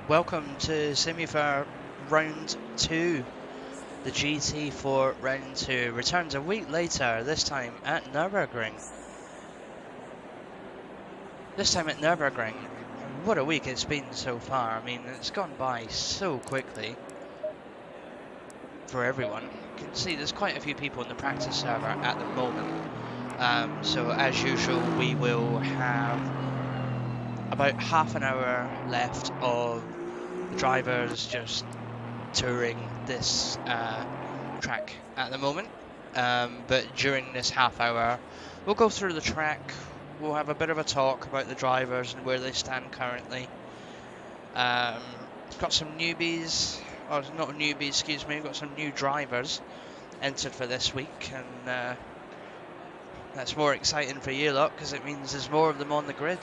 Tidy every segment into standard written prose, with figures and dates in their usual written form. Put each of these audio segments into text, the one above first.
Welcome to Simufur Round 2. The GT4 Round 2 returns a week later, this time at Nurburgring. What a week it's been so far. I mean, it's gone by so quickly for everyone. You can see there's quite a few people in the practice server at the moment. So as usual, we will have about half an hour left of the drivers just touring this track at the moment, but during this half hour we'll go through the track, we'll have a bit of a talk about the drivers and where they stand currently. Got some newbies, or not newbies, excuse me, we've got some new drivers entered for this week, and that's more exciting for you lot because it means there's more of them on the grid.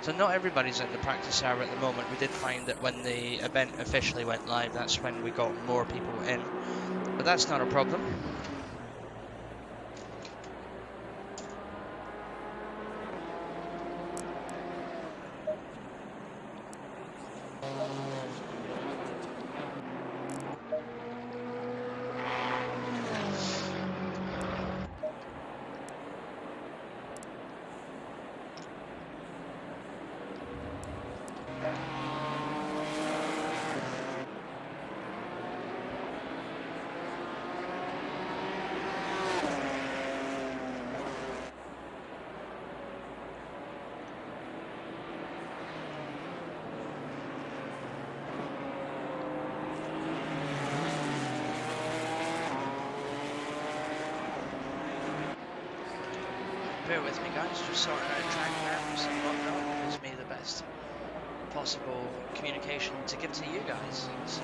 So not everybody's in the practice server at the moment. We did find that when the event officially went live, that's when we got more people in. But that's not a problem. Bear with me guys, just sorting out track maps and whatnot gives me the best possible communication to give to you guys. So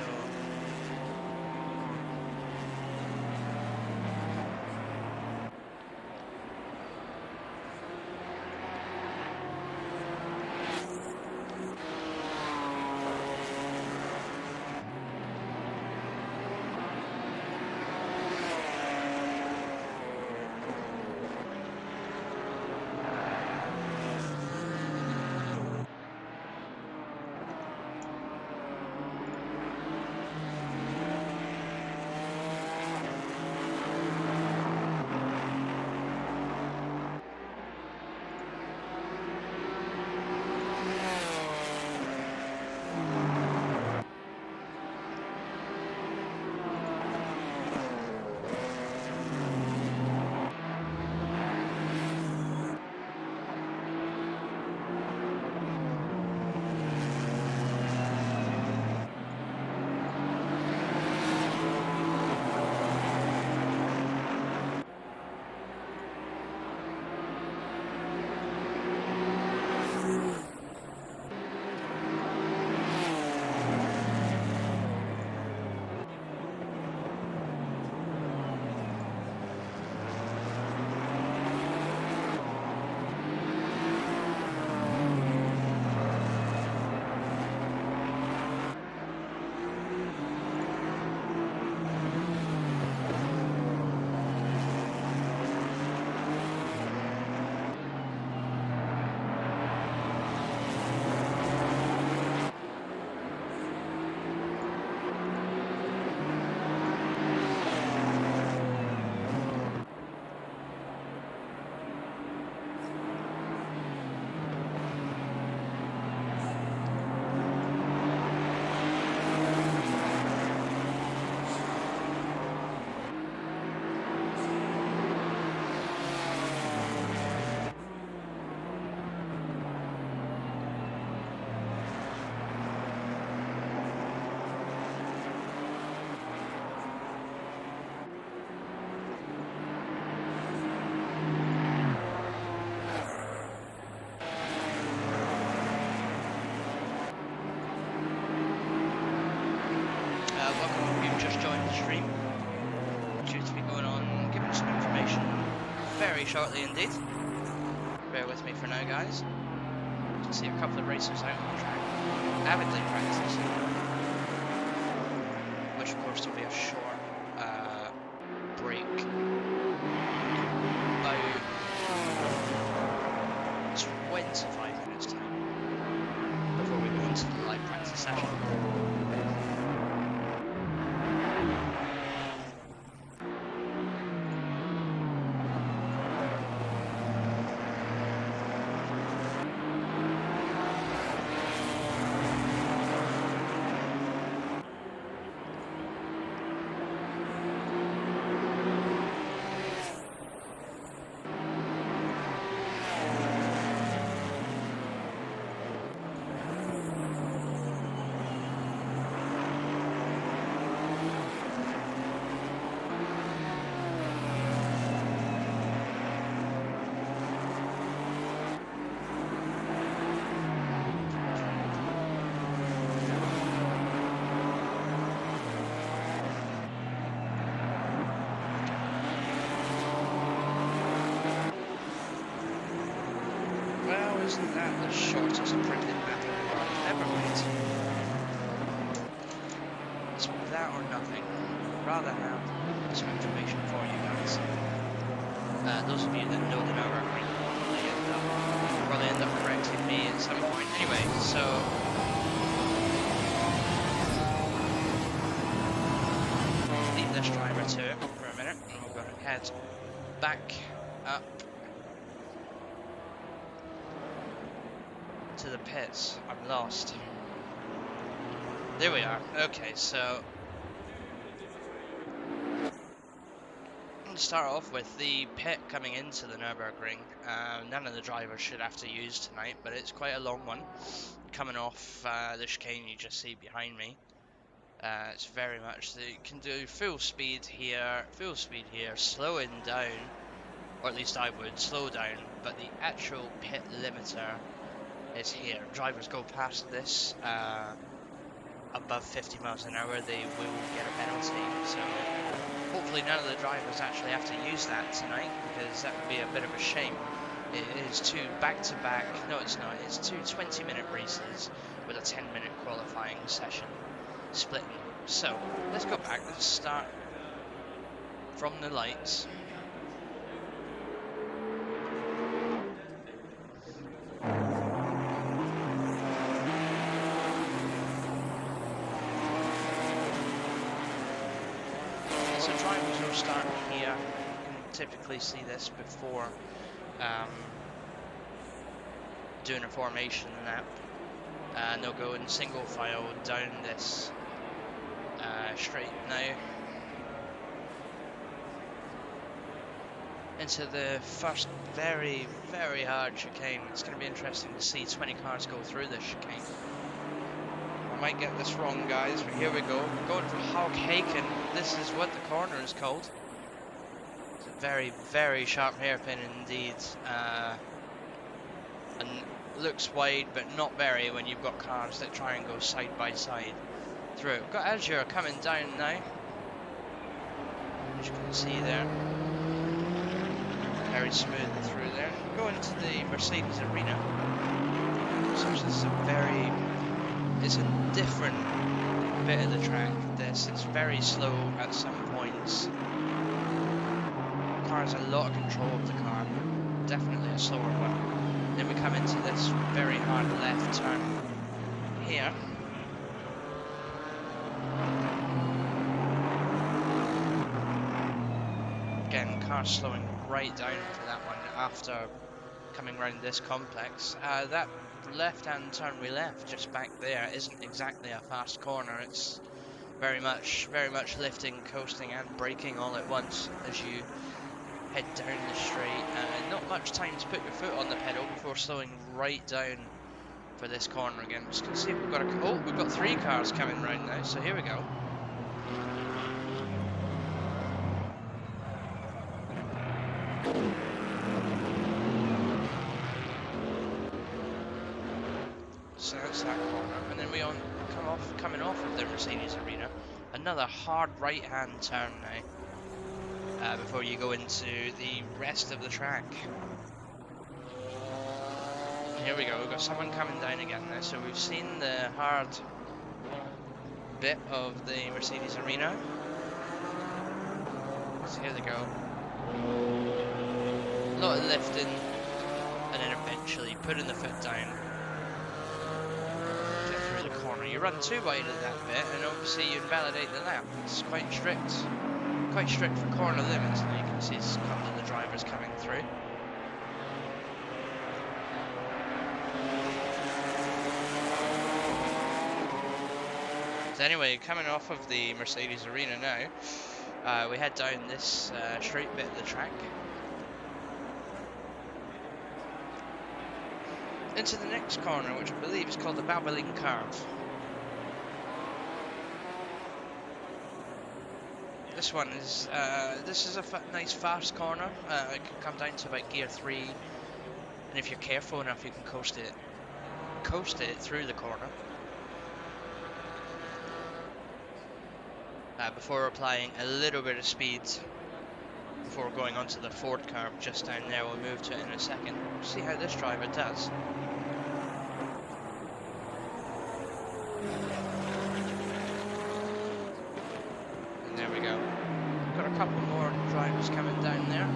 welcome if you've just joined the stream. Due to be going on, giving some information very shortly indeed. Bear with me for now guys. You can see a couple of racers out on the track, avidly practicing, which of course will be a short break, about 25 minutes time before we go into the live practice session. Isn't that the shortest printed map in the world ever made? It's that or nothing. I'd rather have some information for you guys. Those of you that know the Nurburgring probably end up correcting me at some point. Anyway, so leave this driver to it for a minute, and we're going to head back up to the pits. I'm lost. There we are. Okay, so start off with the pit coming into the Nurburgring. None of the drivers should have to use tonight, but it's quite a long one. Coming off the chicane you just see behind me. It's very much that you can do full speed here, slowing down, or at least I would slow down, but the actual pit limiter is here. Drivers go past this above 50 miles an hour, they will get a penalty. So hopefully none of the drivers actually have to use that tonight, because that would be a bit of a shame. It is two back-to-back, no it's not, it's two 20-minute races with a 10-minute qualifying session splitting. So let's go back, let's start from the lights. So drivers will start here. You can typically see this before doing a formation lap. And they'll go in single file down this straight now into the first very hard chicane. It's going to be interesting to see 20 cars go through this chicane. I might get this wrong, guys, but here we go. We're going for Haken. This is what the corner is called. It's a very sharp hairpin indeed. And looks wide, but not very when you've got cars that try and go side by side through. We've got Azure coming down now, as you can see there. Very smooth through there. Go into the Mercedes Arena. So this is it's a different bit of the track. This is very slow at some points. The car has a lot of control of the car. Definitely a slower one. Then we come into this very hard left turn here. Again, car slowing right down for that one after coming around this complex. That left-hand turn we left just back there isn't exactly a fast corner. It's very much lifting, coasting and braking all at once as you head down the straight. Not much time to put your foot on the pedal before slowing right down for this corner again. Just gonna see if we've got three cars coming round now, so here we go. So that's that corner, and then we coming off of the Mercedes Arena, another hard right-hand turn now, before you go into the rest of the track. And here we go, we've got someone coming down again now, so we've seen the hard bit of the Mercedes Arena. So here they go. A lot of lifting, and then eventually putting the foot down. You run too wide at that bit, and obviously you invalidate the lap. It's quite strict for corner limits. And you can see a couple of the drivers coming through. So anyway, coming off of the Mercedes Arena now, we head down this straight bit of the track into the next corner, which I believe is called the Balbaline Curve. This one is a nice fast corner. It can come down to about gear 3, and if you're careful enough, you can coast it through the corner before applying a little bit of speed before going onto the Ford curve just down there. We'll move to it in a second. See how this driver does. And there we go. Got a couple more drivers coming down there.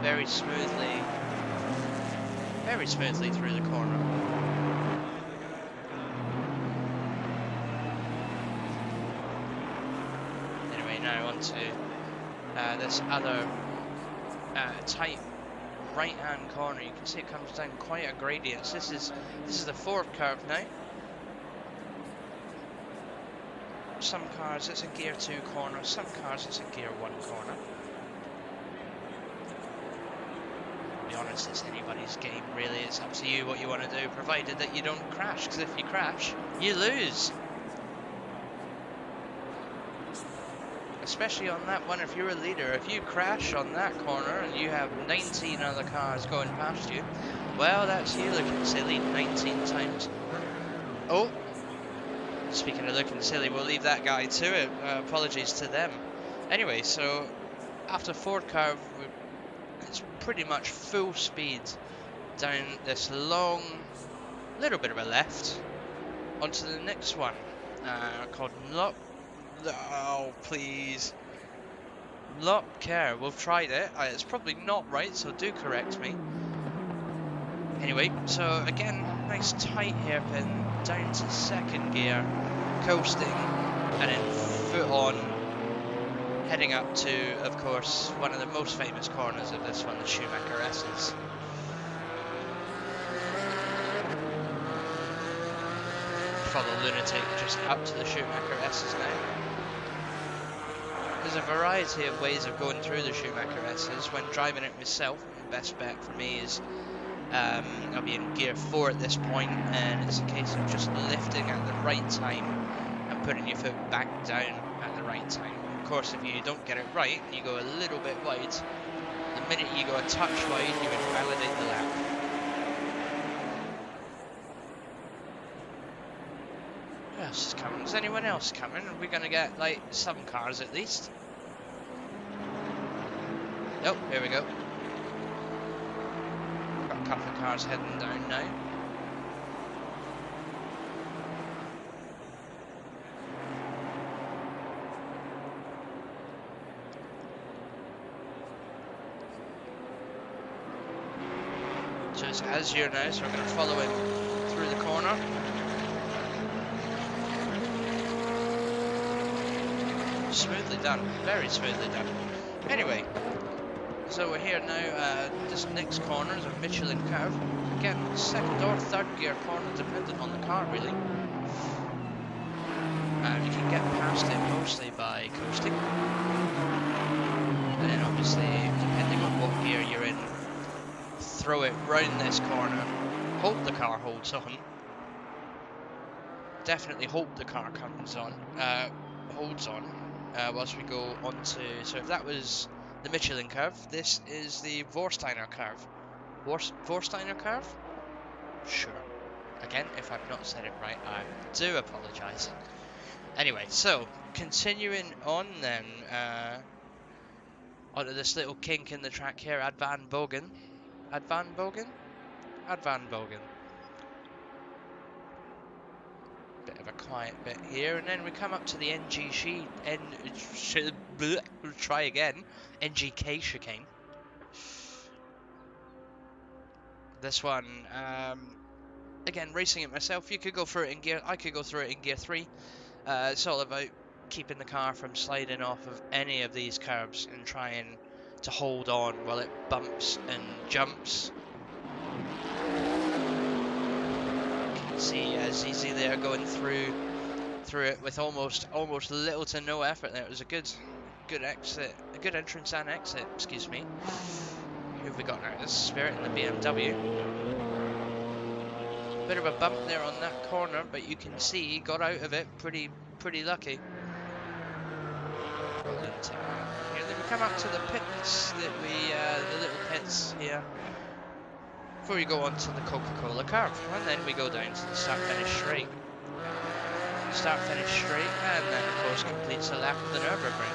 Very smoothly through the corner. Anyway, now onto this other tight right-hand corner. You can see it comes down quite a gradient. So this is the fourth curve now. Some cars it's a gear 2 corner, some cars it's a gear 1 corner. To be honest, it's anybody's game really. It's up to you what you want to do, provided that you don't crash, because if you crash, you lose. Especially on that one, if you're a leader, if you crash on that corner and you have 19 other cars going past you, well, that's you looking silly 19 times. Oh, speaking of looking silly, we'll leave that guy to it. Apologies to them. Anyway, so after fourth curve, it's pretty much full speed down this long, little bit of a left, onto the next one, called oh, please. Nurburgring. We've tried it. It's probably not right, so do correct me. Anyway, so again, nice tight hairpin down to second gear, coasting, and then foot on, heading up to, of course, one of the most famous corners of this one, the Schumacher S's. Follow Lunatic just up to the Schumacher S's now. There's a variety of ways of going through the Schumacher S's. When driving it myself, the best bet for me is I'll be in gear 4 at this point, and it's a case of just lifting at the right time and putting your foot back down at the right time. Of course, if you don't get it right and you go a little bit wide, the minute you go a touch wide, you invalidate the lap. Who else is coming? Is anyone else coming? Are we going to get, like, some cars at least? Nope, here we go. Got a couple of cars heading down now. So it's Azure now, so we're going to follow him through the corner. Smoothly done, very smoothly done. Anyway, so we're here now. This next corner is a Michelin curve. Again, second or third gear corner, depending on the car, really. You can get past it mostly by coasting. And then obviously, depending on what gear you're in, throw it round this corner. Hope the car holds on. Definitely hope the car comes on, holds on. Whilst we go on to, so if that was the Michelin curve, this is the Vorsteiner curve. Vorsteiner curve? Sure. Again, if I've not said it right, I do apologise. Anyway, so, continuing on then, onto this little kink in the track here, Advanbogen. Advanbogen? Advanbogen. Bit of a quiet bit here, and then we come up to the try again, NGK chicane. This one, again, racing it myself. You could go through it in gear, I could go through it in gear 3. It's all about keeping the car from sliding off of any of these curbs and trying to hold on while it bumps and jumps. See Zizi there going through it with almost little to no effort there. It was a good exit, a good entrance and exit, excuse me. Who have we got now? This is Spirit in the BMW. Bit of a bump there on that corner, but you can see he got out of it pretty lucky. Here, then we come up to the pits that the little pits here. Before you go on to the Coca-Cola curve, and then we go down to the start-finish straight. Start-finish straight, and then of course completes a lap of the Nurburgring.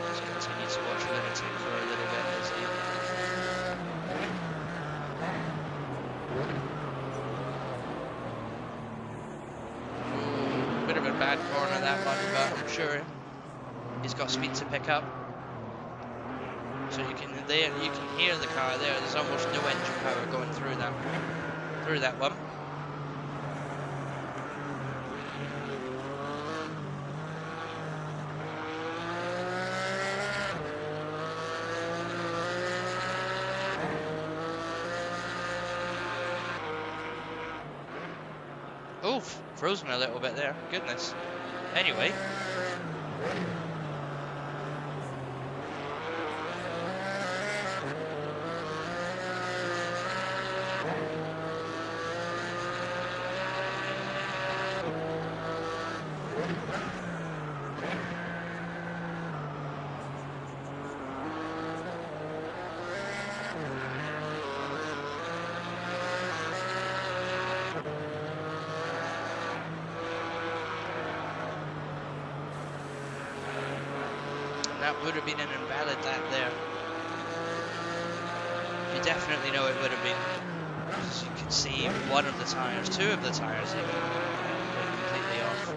Just continue to watch Lunatic for a little bit as he bad corner, that one, but I'm sure he's got speed to pick up. So you can hear the car there. There's almost no engine power going through that one. Oof, froze me a little bit there. Goodness. Anyway. That would have been an invalid lap there. You definitely know it would have been. As you can see, one of the tyres, two of the tyres even, were completely off.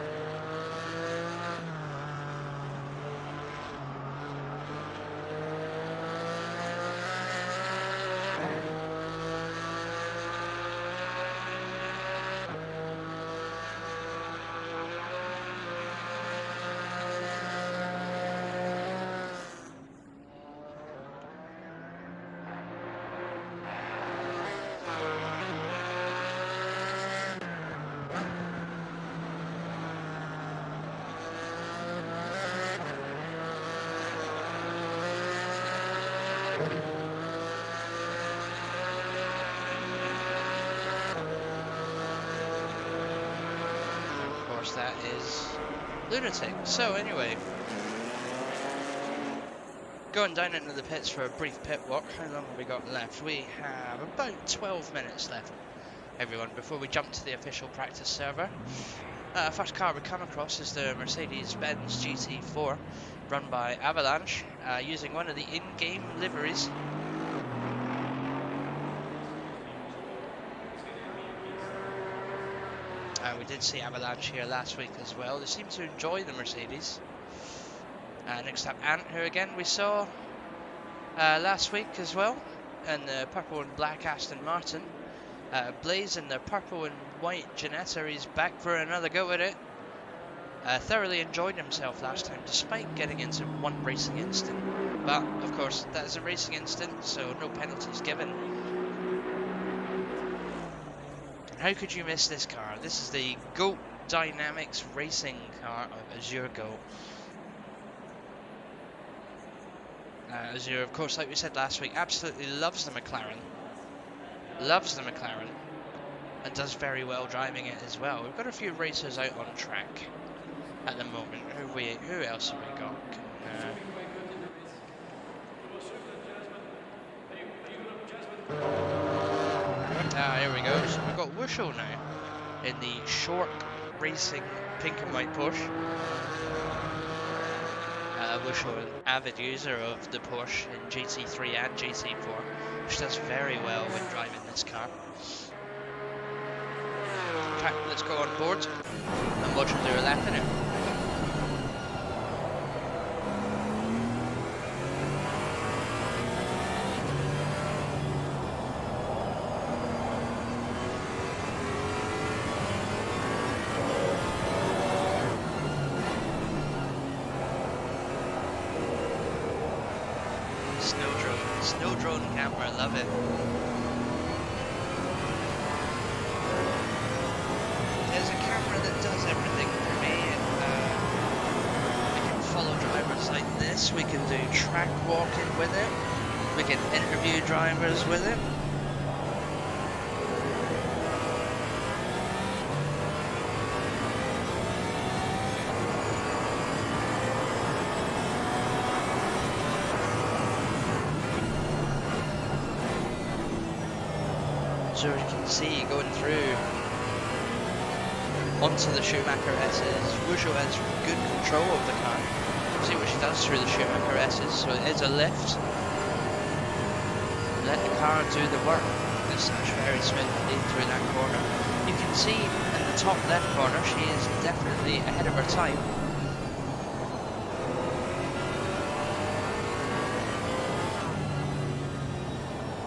That is lunatic. So anyway, going down into the pits for a brief pit walk. How long have we got left? We have about 12 minutes left, everyone, before we jump to the official practice server. First car we come across is the Mercedes-Benz GT4, run by Avalanche, using one of the in-game liveries. We did see Avalanche here last week as well. They seem to enjoy the Mercedes. Next up, Ant, who again we saw last week as well, and the purple and black Aston Martin. Blaze in the purple and white Ginetta, he's back for another go at it. Thoroughly enjoyed himself last time, despite getting into one racing incident. But, of course, that is a racing incident, so no penalties given. How could you miss this car? This is the GOAT Dynamics racing car of Azure GOAT. Azure, of course, like we said last week, absolutely loves the McLaren. Loves the McLaren. And does very well driving it as well. We've got a few racers out on track at the moment. Who else have we got? Here we go. So we've got Wushel now in the short racing pink and white Porsche. Wushel, an avid user of the Porsche in GT3 and GT4, which does very well when driving this car. In fact, let's go on board and watch him do a lap in it. Snow drone camera, love it. There's a camera that does everything for me. We can follow drivers like this, we can do track walking with it, we can interview drivers with it. So you can see going through onto the Schumacher S's. Wushel has good control of the car. See what she does through the Schumacher S's. So it is a lift. Let the car do the work. It's very smoothly through that corner. You can see in the the top left corner, she is definitely ahead of her time.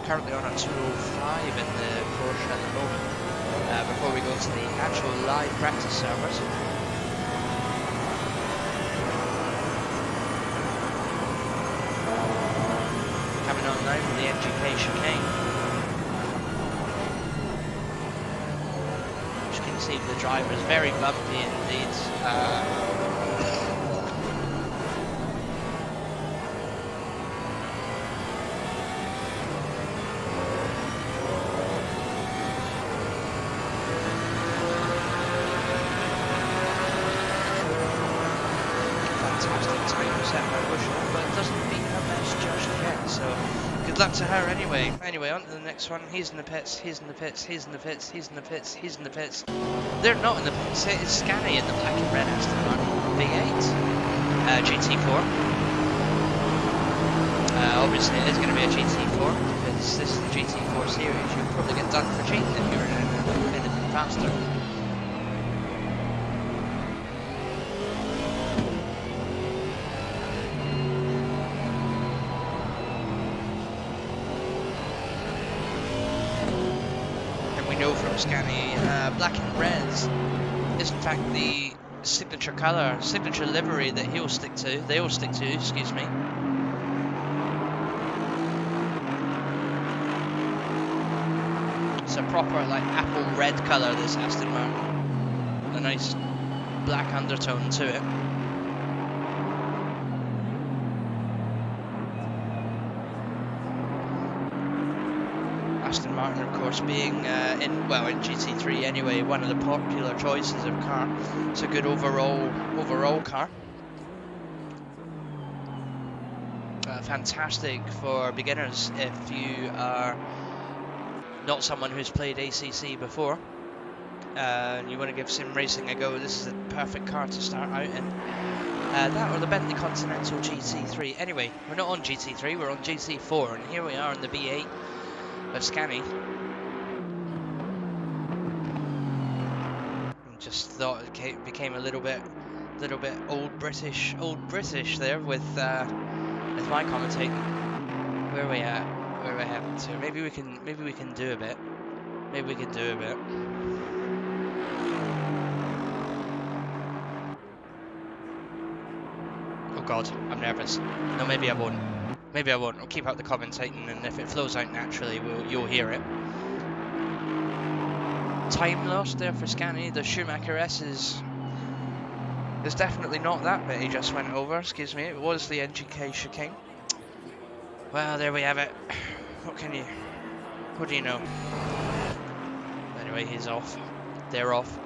Currently on a 2:05 in the Porsche at the moment, before we go to the actual live practice servers. Coming on now for the NGK chicane. As you can see, the driver is very bumpy indeed. But it doesn't beat her best just yet, so good luck to her anyway. Anyway, on to the next one. He's in the pits, he's in the pits, he's in the pits, he's in the pits, he's in the pits. They're not in the pits, it's Scani in the black and red Aston Martin V8 GT4. Obviously it is going to be a GT4 because this is the GT4 series. You'll probably get done for cheating if you're anything faster. Scani, black and reds is in fact the signature colour, signature livery that they all stick to, excuse me. It's a proper like apple red colour, this Aston Martin. A nice black undertone to it. Aston Martin, of course, being in GT3 anyway, one of the popular choices of car. It's a good overall car. Fantastic for beginners if you are not someone who's played ACC before and you want to give sim racing a go. This is a perfect car to start out in. That or the Bentley Continental GT3. Anyway, we're not on GT3, we're on GT4, and here we are in the V8 of Scani. Just thought it became a little bit old British there with my commentating. Where are we at? Where are we heading to? Maybe we can do a bit. Maybe we can do a bit. Oh God, I'm nervous. No, maybe I won't. Maybe I won't. I'll keep out the commentating, and if it flows out naturally, you'll hear it. Time lost there for Scani. The Schumacher S is definitely not that bit he just went over. Excuse me. It was the NGK chicane. Well, there we have it. What do you know? Anyway, he's off. They're off.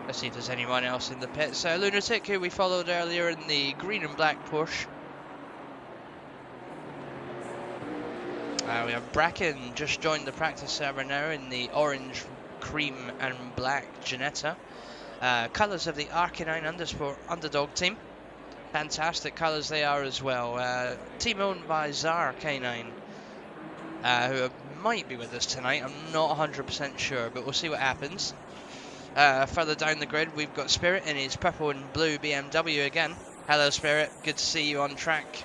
Let's see if there's anyone else in the pits. Lunatic, who we followed earlier in the green and black Porsche. We have Bracken just joined the practice server now in the orange, cream and black Ginetta. Colours of the Arcanine Underdog team. Fantastic colours they are as well. Team owned by Czar K9, who might be with us tonight. I'm not 100% sure, but we'll see what happens. Further down the grid, we've got Spirit in his purple and blue BMW again. Hello Spirit, good to see you on track.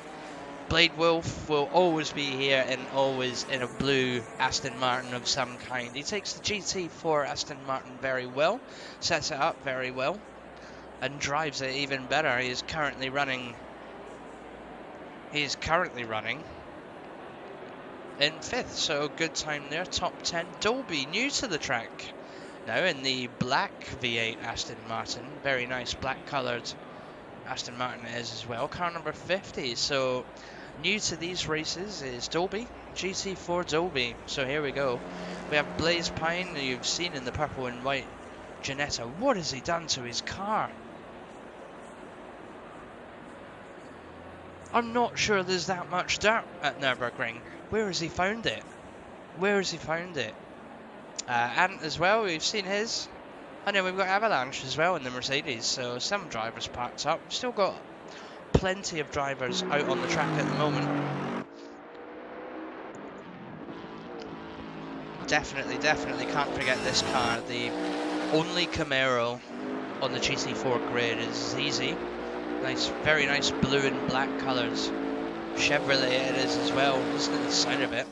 Blade Wolf will always be here and always in a blue Aston Martin of some kind. He takes the GT4 Aston Martin very well, sets it up very well, and drives it even better. He is currently running in 5th, so good time there. Top 10. Dolby, new to the track. Now in the black V8 Aston Martin. Very nice black coloured Aston Martin is as well. Car number 50. So new to these races is Dolby, GT4 Dolby. So here we go. We have Blaze Pine, who you've seen in the purple and white Ginetta. What has he done to his car? I'm not sure there's that much dirt at Nurburgring. Where has he found it? Where has he found it? Ant as well, we've seen his. And then we've got Avalanche as well in the Mercedes, so some drivers parked up. Still got plenty of drivers out on the track at the moment. Definitely can't forget this car, the only Camaro on the GT4 grid is easy. Nice, very nice blue and black colours. Chevrolet it is as well. Listen to the sound of it.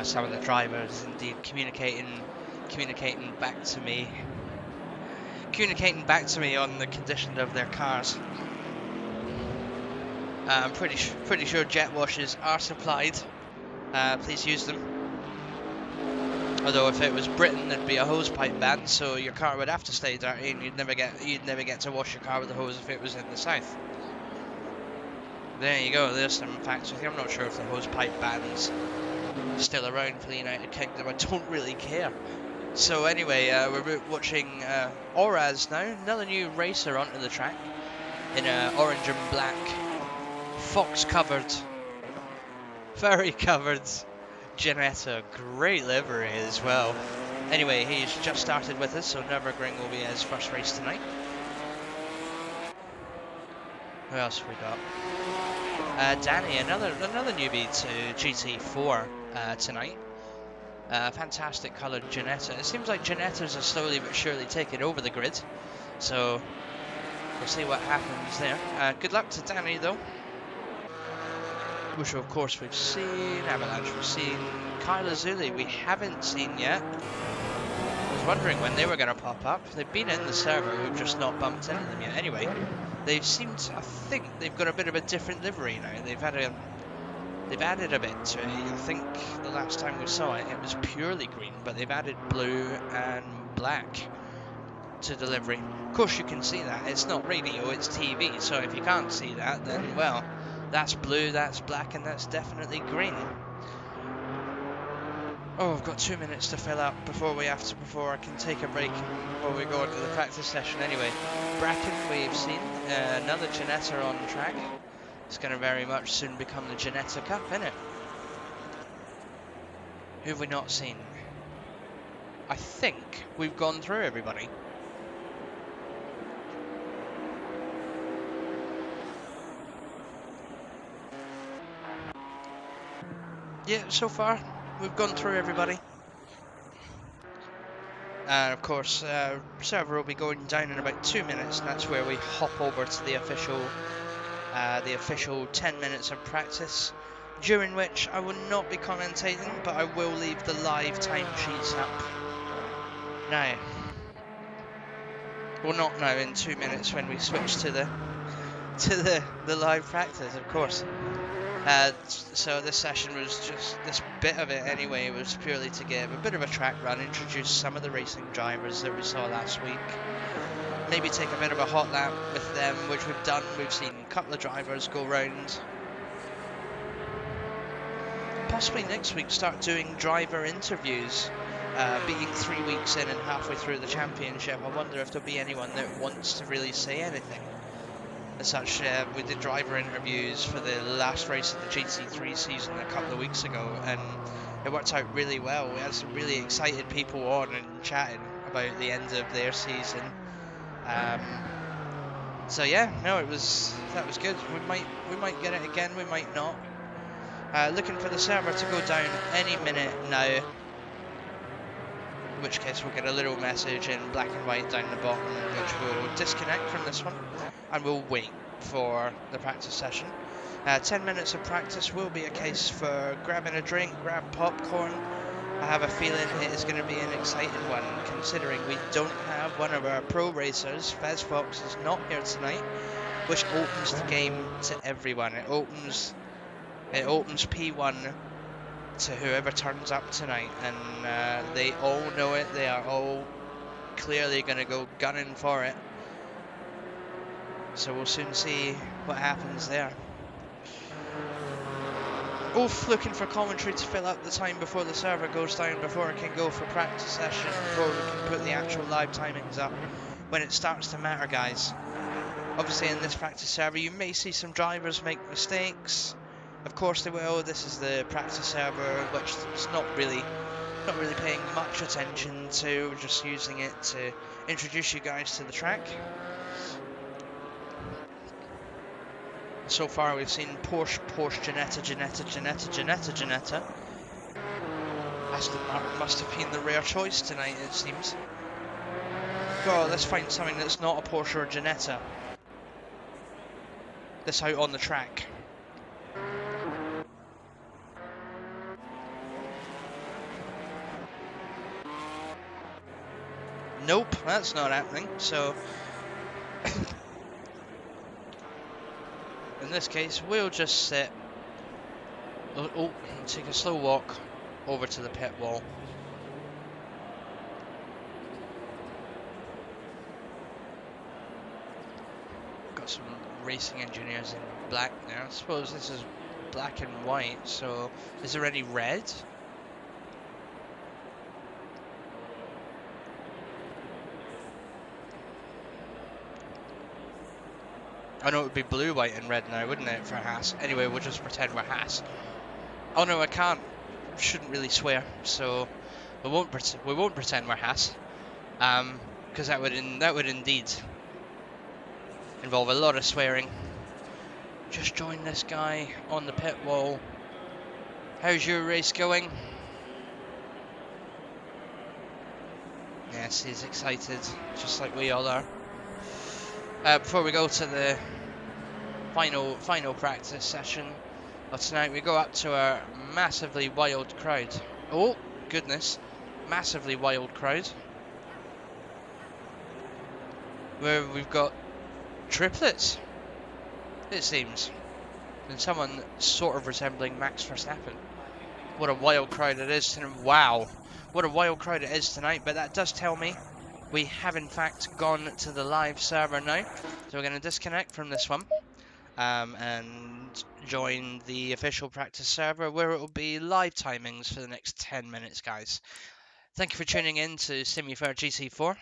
Some of the drivers indeed communicating back to me on the condition of their cars. I'm pretty sure jet washes are supplied. Please use them. Although if it was Britain, there'd be a hose pipe ban, so your car would have to stay dirty, and you'd never get to wash your car with a hose if it was in the south. There you go. There's some facts with you. I'm not sure if the hose pipe ban's still around for the United Kingdom. I don't really care. So anyway, we're watching Oraz now, another new racer onto the track in orange and black, fox covered, very covered Ginetta, great livery as well. Anyway, he's just started with us, so Nurburgring will be his first race tonight. Who else have we got? Danny, another newbie to GT4 tonight. Fantastic coloured Ginetta. It seems like Ginettas are slowly but surely taking over the grid, so we'll see what happens there. Good luck to Danny though. Which of course we've seen, Avalanche we've seen, Kyle Azuli we haven't seen yet. I was wondering when they were going to pop up. They've been in the server, we've just not bumped into them yet. Anyway, they've seemed, I think they've got a bit of a different livery now. They've added a bit to it. I think the last time we saw it, it was purely green, but they've added blue and black to the livery. Of course you can see that, it's not radio, it's TV, so if you can't see that, then well, that's blue, that's black, and that's definitely green. Oh, I've got 2 minutes to fill up before I can take a break before we go into the practice session. Anyway, Bracken we've seen, another Ginetta on track. It's going to very much soon become the Ginetta Cup, isn't it? Who have we not seen? I think we've gone through everybody. Yeah, so far we've gone through everybody. And of course, server will be going down in about 2 minutes, and that's where we hop over to the official 10 minutes of practice, during which I will not be commentating, but I will leave the live timesheets up. Now, well, not now, in 2 minutes when we switch to the live practice, of course. So this session was just, this bit of it anyway, was purely to give a bit of a track run, introduce some of the racing drivers that we saw last week, maybe take a bit of a hot lap with them, which we've done. We've seen a couple of drivers go round. Possibly next week start doing driver interviews, being 3 weeks in and halfway through the championship. I wonder if there'll be anyone that wants to really say anything. As such, we did driver interviews for the last race of the GT3 season a couple of weeks ago, and it worked out really well. We had some really excited people on and chatting about the end of their season. So yeah, no, that was good. We might get it again, we might not. Looking for the server to go down any minute now, in which case we'll get a little message in black and white down the bottom, which will disconnect from this one, and we'll wait for the practice session. 10 minutes of practice will be a case for grabbing a drink, grab popcorn. I have a feeling it is going to be an exciting one, considering we don't have one of our pro racers. Fez Fox is not here tonight, which opens the game to everyone. It opens P1 to whoever turns up tonight, and they all know it. They are all clearly going to go gunning for it. So we'll soon see what happens there. Oof, looking for commentary to fill up the time before the server goes down, before I can go for practice session, before we can put the actual live timings up. when it starts to matter, guys. Obviously, in this practice server, you may see some drivers make mistakes. Of course they will. This is the practice server, which is not really paying much attention to. We're just using it to introduce you guys to the track. So far, we've seen Porsche, Ginetta. Aston Martin must have been the rare choice tonight, it seems. God, let's find something that's not a Porsche or a Ginetta. That's out on the track. Nope, that's not happening. So, in this case, we'll just sit. Oh, take a slow walk over to the pit wall. Got some racing engineers in black now. I suppose this is black and white, so is there any red? I know it would be blue, white and red now, wouldn't it, for Haas? Anyway, we'll just pretend we're Haas. Oh no, I can't. Shouldn't really swear, so we won't pretend we're Haas. Because that would indeed involve a lot of swearing. Just join this guy on the pit wall. How's your race going? Yes, he's excited, just like we all are. Before we go to the final practice session of tonight, we go up to our massively wild crowd. Oh, goodness. Massively wild crowd. Where we've got triplets, it seems. And someone sort of resembling Max Verstappen. What a wild crowd it is tonight. Wow. What a wild crowd it is tonight. But that does tell me we have in fact gone to the live server now. So we're going to disconnect from this one. And join the official practice server where it will be live timings for the next 10 minutes, guys. Thank you for tuning in to Simufur GT4.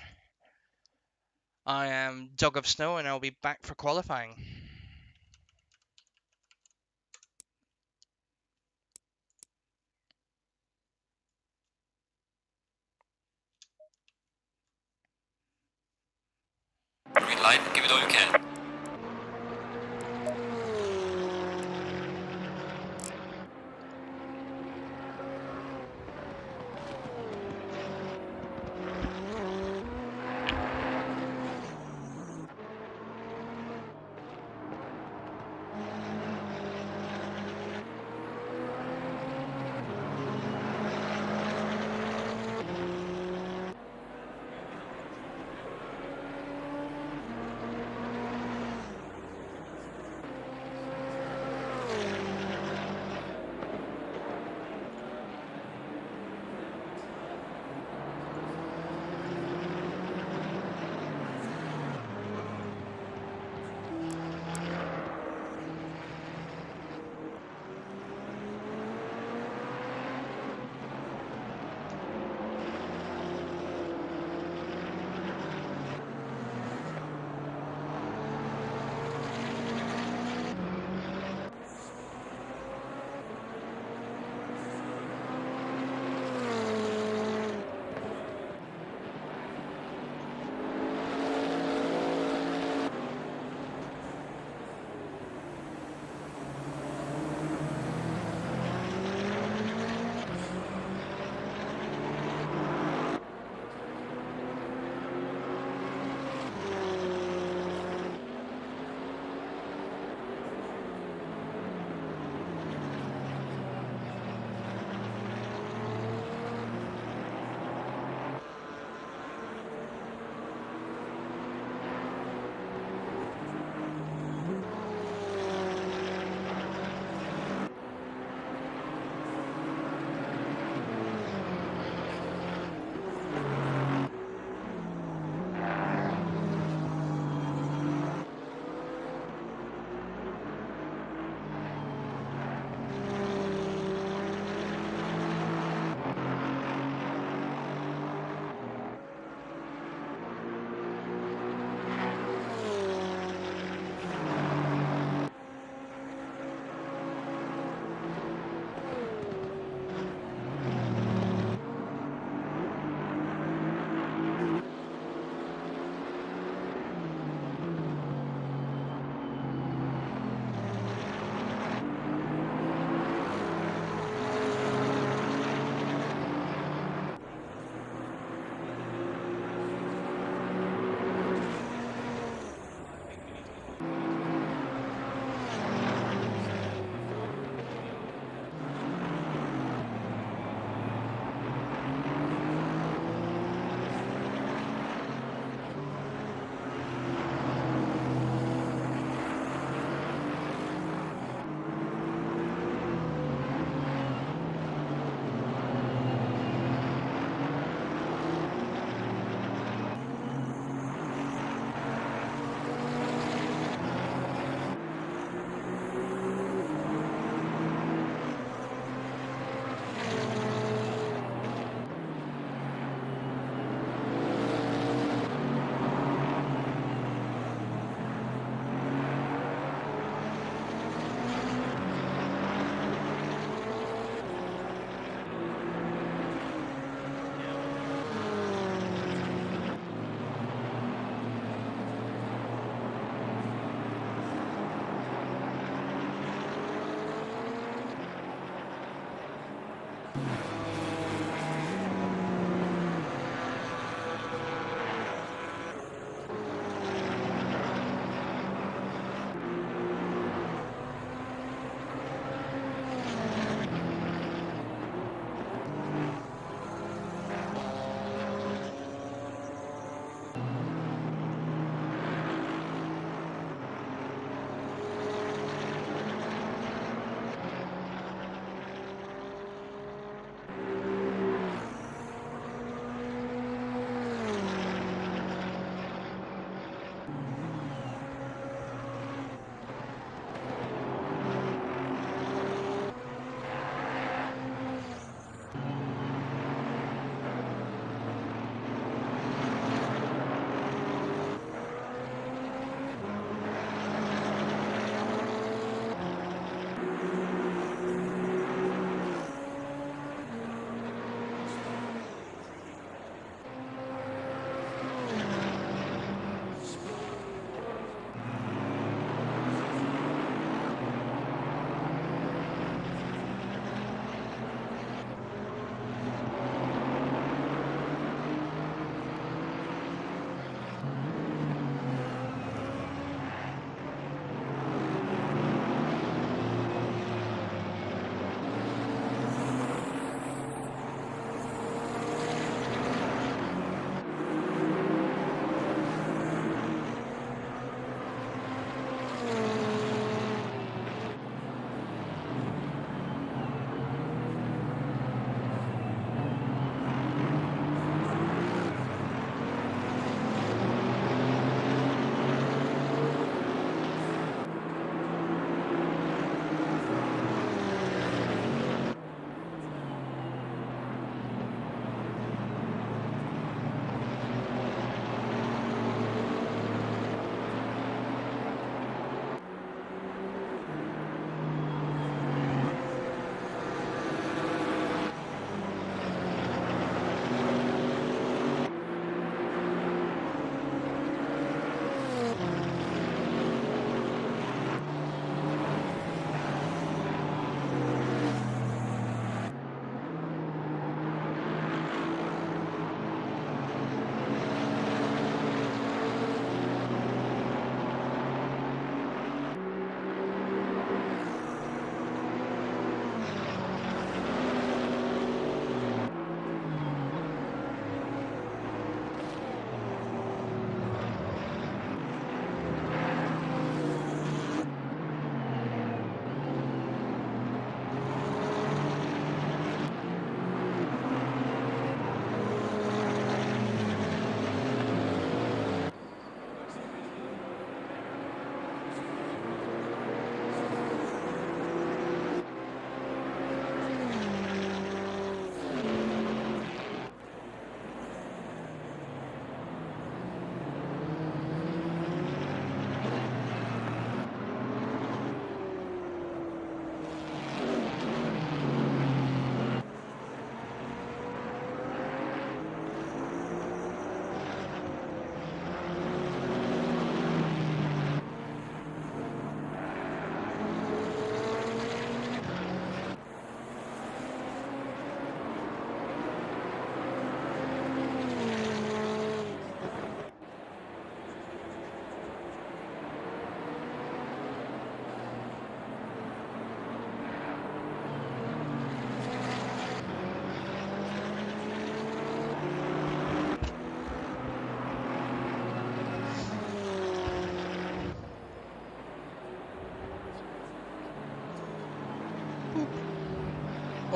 I am Dog of Snow and I'll be back for qualifying. Green light, give it all you can.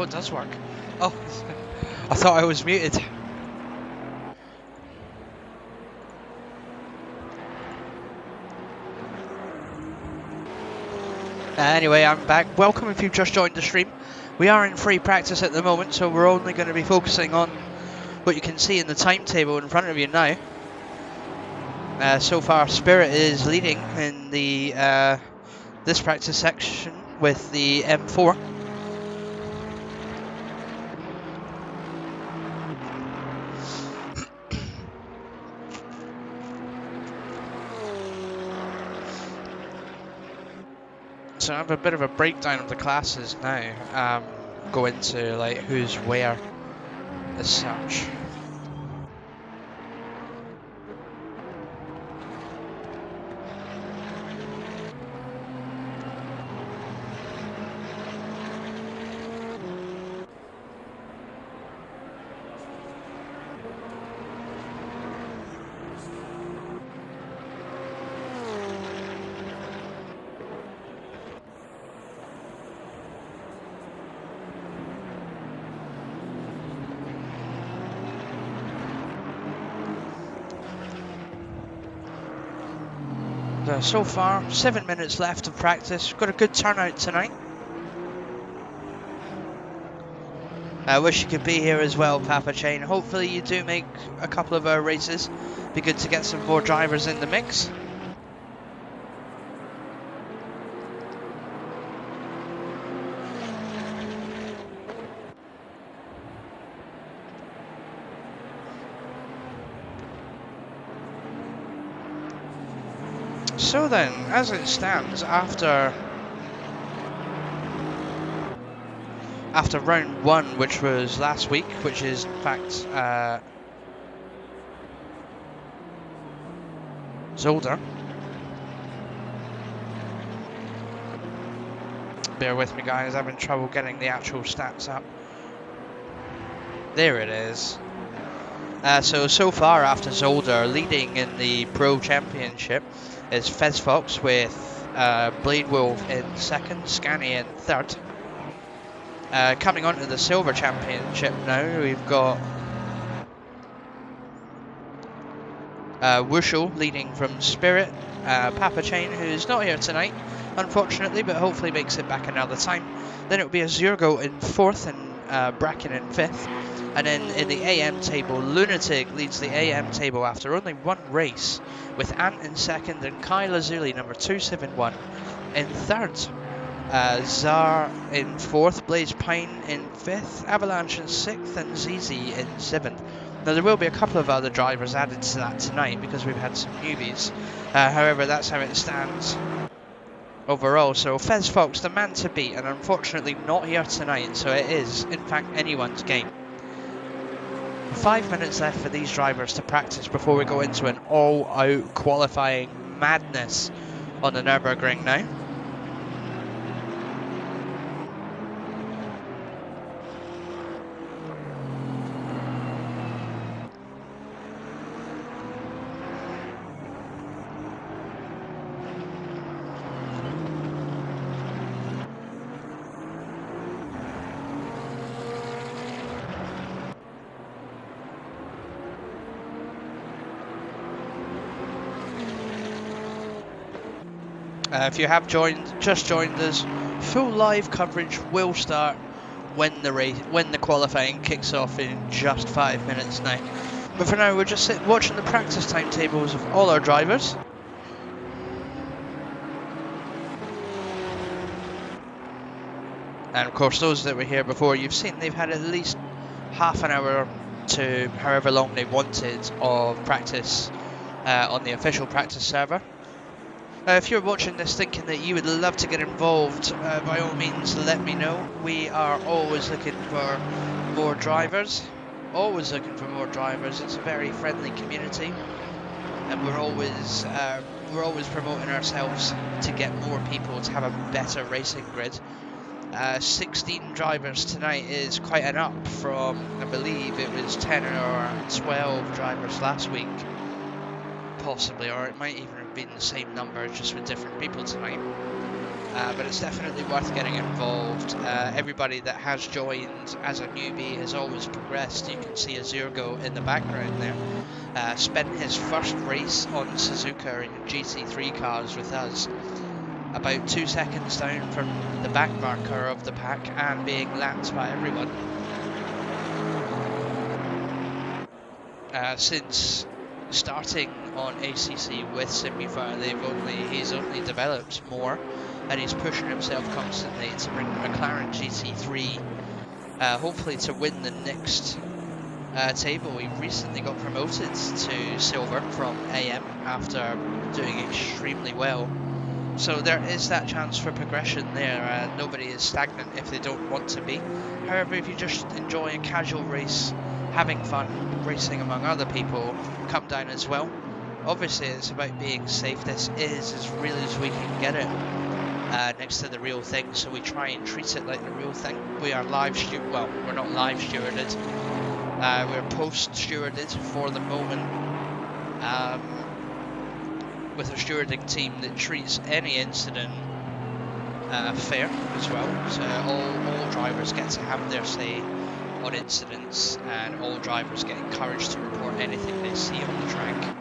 Oh, it does work. Oh, I thought I was muted. Anyway, I'm back. Welcome if you've just joined the stream. We are in free practice at the moment, so we're only going to be focusing on what you can see in the timetable in front of you now. So far, Spirit is leading in the this practice section with the M4. So I have a bit of a breakdown of the classes now. Go into like who's where as such. So far, 7 minutes left of practice. Got a good turnout tonight. I wish you could be here as well, Papa Chain. Hopefully you do make a couple of our races. Be good to get some more drivers in the mix. So then, as it stands, after round 1, which was last week, which is in fact Zolder. Bear with me guys, I'm having trouble getting the actual stats up. There it is. So far after Zolder, leading in the Pro Championship is Fez Fox with Blade Wolf in 2nd, Scanny in 3rd. Coming on to the Silver Championship now, we've got Wushel leading from Spirit, Papa Chain, who's not here tonight, unfortunately, but hopefully makes it back another time. Then it will be Azurgo in 4th and Bracken in 5th. And then in the AM table, Lunatic leads the AM table after only one race, with Ant in 2nd and Kyle Azuli number 271 in 3rd. Zar in 4th, Blaze Pine in 5th, Avalanche in 6th, and ZZ in 7th. Now there will be a couple of other drivers added to that tonight because we've had some newbies. However, that's how it stands overall. So Fez Fox, the man to beat, and unfortunately not here tonight, so it is in fact anyone's game. 5 minutes left for these drivers to practice before we go into an all-out qualifying madness on the Nurburgring now. If you have just joined us, full live coverage will start when the qualifying kicks off in just 5 minutes now. But for now, we're just watching the practice timetables of all our drivers. And of course, those that were here before, you've seen they've had at least half an hour to however long they wanted of practice on the official practice server. If you're watching this thinking that you would love to get involved, by all means let me know. We are always looking for more drivers. Always looking for more drivers. It's a very friendly community, and we're always promoting ourselves to get more people to have a better racing grid. 16 drivers tonight is quite an up from, I believe it was 10 or 12 drivers last week. Possibly, or it might even have been the same number, just with different people tonight. but it's definitely worth getting involved. Everybody that has joined as a newbie has always progressed. You can see Azurgo in the background there. Spent his first race on Suzuka in GT3 cars with us, about 2 seconds down from the back marker of the pack and being lapped by everyone. Since starting on ACC with Simufur, he's only developed more, and he's pushing himself constantly to bring the McLaren GT3, hopefully to win the next table. He recently got promoted to silver from AM after doing extremely well. So there is that chance for progression there. Nobody is stagnant if they don't want to be. However, if you just enjoy a casual race, having fun, racing among other people, come down as well. Obviously, it's about being safe. This is as real as we can get it next to the real thing, so we try and treat it like the real thing. We are well, we're not live stewarded. We're post-stewarded for the moment. With a stewarding team that treats any incident fair as well. So all drivers get to have their say on incidents, and all drivers get encouraged to report anything they see on the track.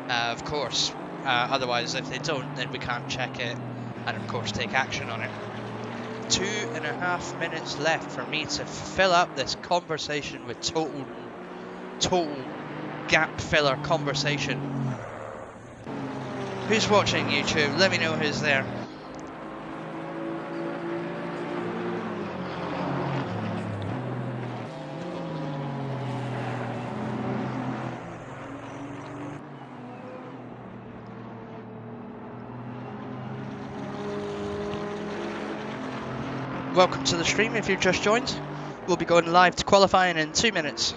Of course, otherwise if they don't, then we can't check it and of course take action on it. 2.5 minutes left for me to fill up this conversation with total gap filler conversation. Who's watching YouTube? Let me know who's there. Welcome to the stream if you've just joined. We'll be going live to qualifying in 2 minutes.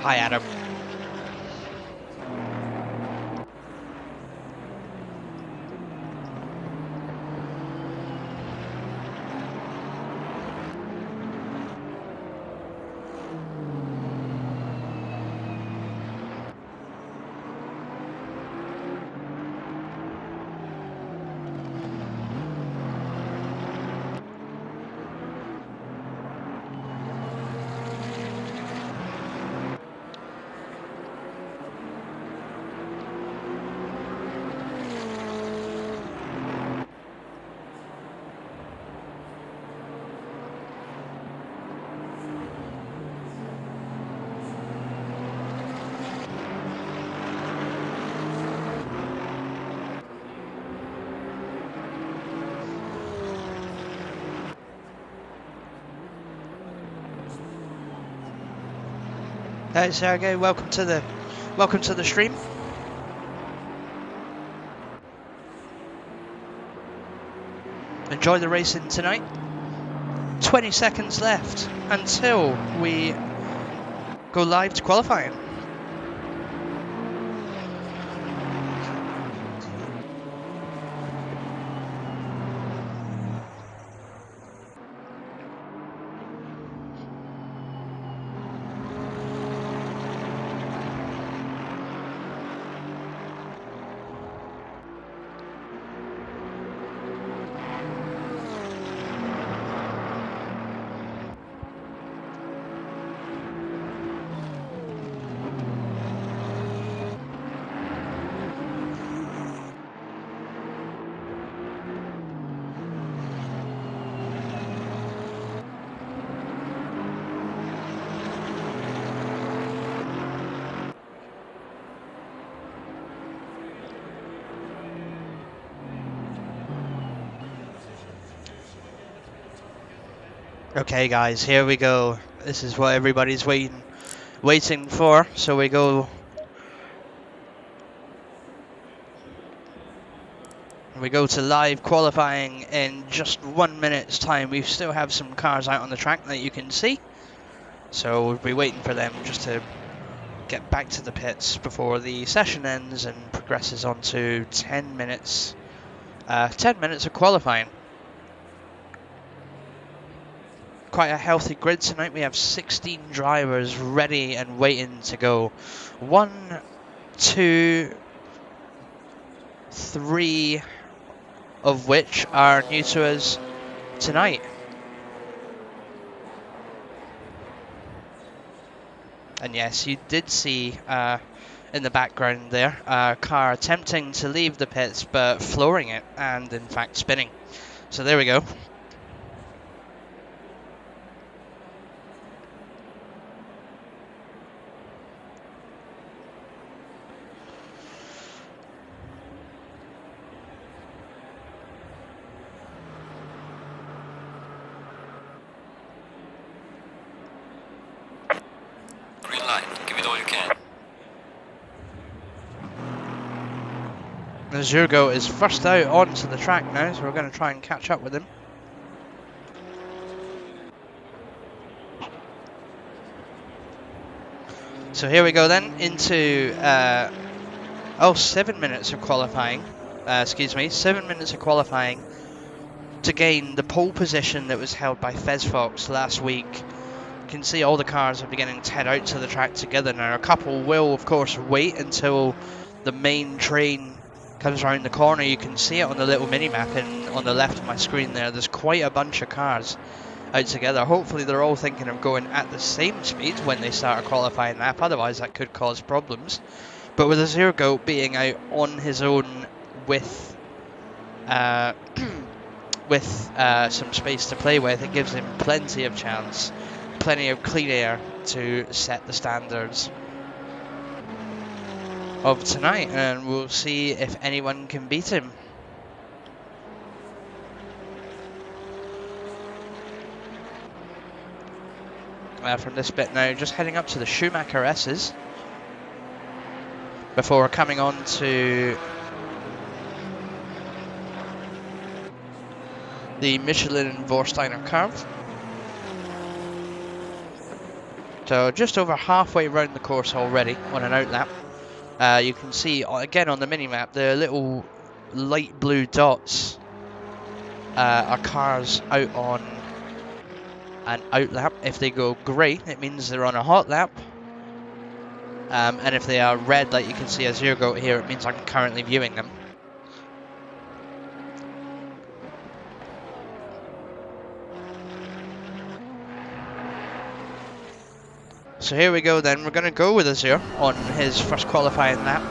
Hi, Adam. Hey Sergey, welcome to the stream. Enjoy the racing tonight. 20 seconds left until we go live to qualifying. Okay guys, here we go. This is what everybody's waiting for. So we go We go to live qualifying in just 1 minute's time. We still have some cars out on the track that you can see. So we'll be waiting for them just to get back to the pits before the session ends and progresses on to 10 minutes. 10 minutes of qualifying. Quite a healthy grid tonight. We have 16 drivers ready and waiting to go. 1, 2, 3 of which are new to us tonight. And yes, you did see in the background there a car attempting to leave the pits but flooring it and in fact spinning. So there we go. Green light, give it all you can. Zurgo is first out onto the track now, so we're going to try and catch up with him. So here we go then into 7 minutes of qualifying. 7 minutes of qualifying to gain the pole position that was held by Fezfox last week. You can see all the cars are beginning to head out to the track together now. A couple will, of course, wait until the main train comes around the corner. You can see it on the little mini-map on the left of my screen there. There's quite a bunch of cars out together. Hopefully they're all thinking of going at the same speed when they start a qualifying lap, otherwise that could cause problems. But with Azurgo being out on his own with some space to play with, it gives him plenty of chance, plenty of clean air to set the standards of tonight, and we'll see if anyone can beat him. From this bit now, just heading up to the Schumacher S's before coming on to the Michelin and Vorsteiner curve. So just over halfway around the course already on an outlap. You can see again on the mini-map the little light blue dots are cars out on an outlap. If they go grey, it means they're on a hot lap. And if they are red, like you can see as you go here, it means I'm currently viewing them. So here we go then, we're going to go with Azure on his first qualifying lap.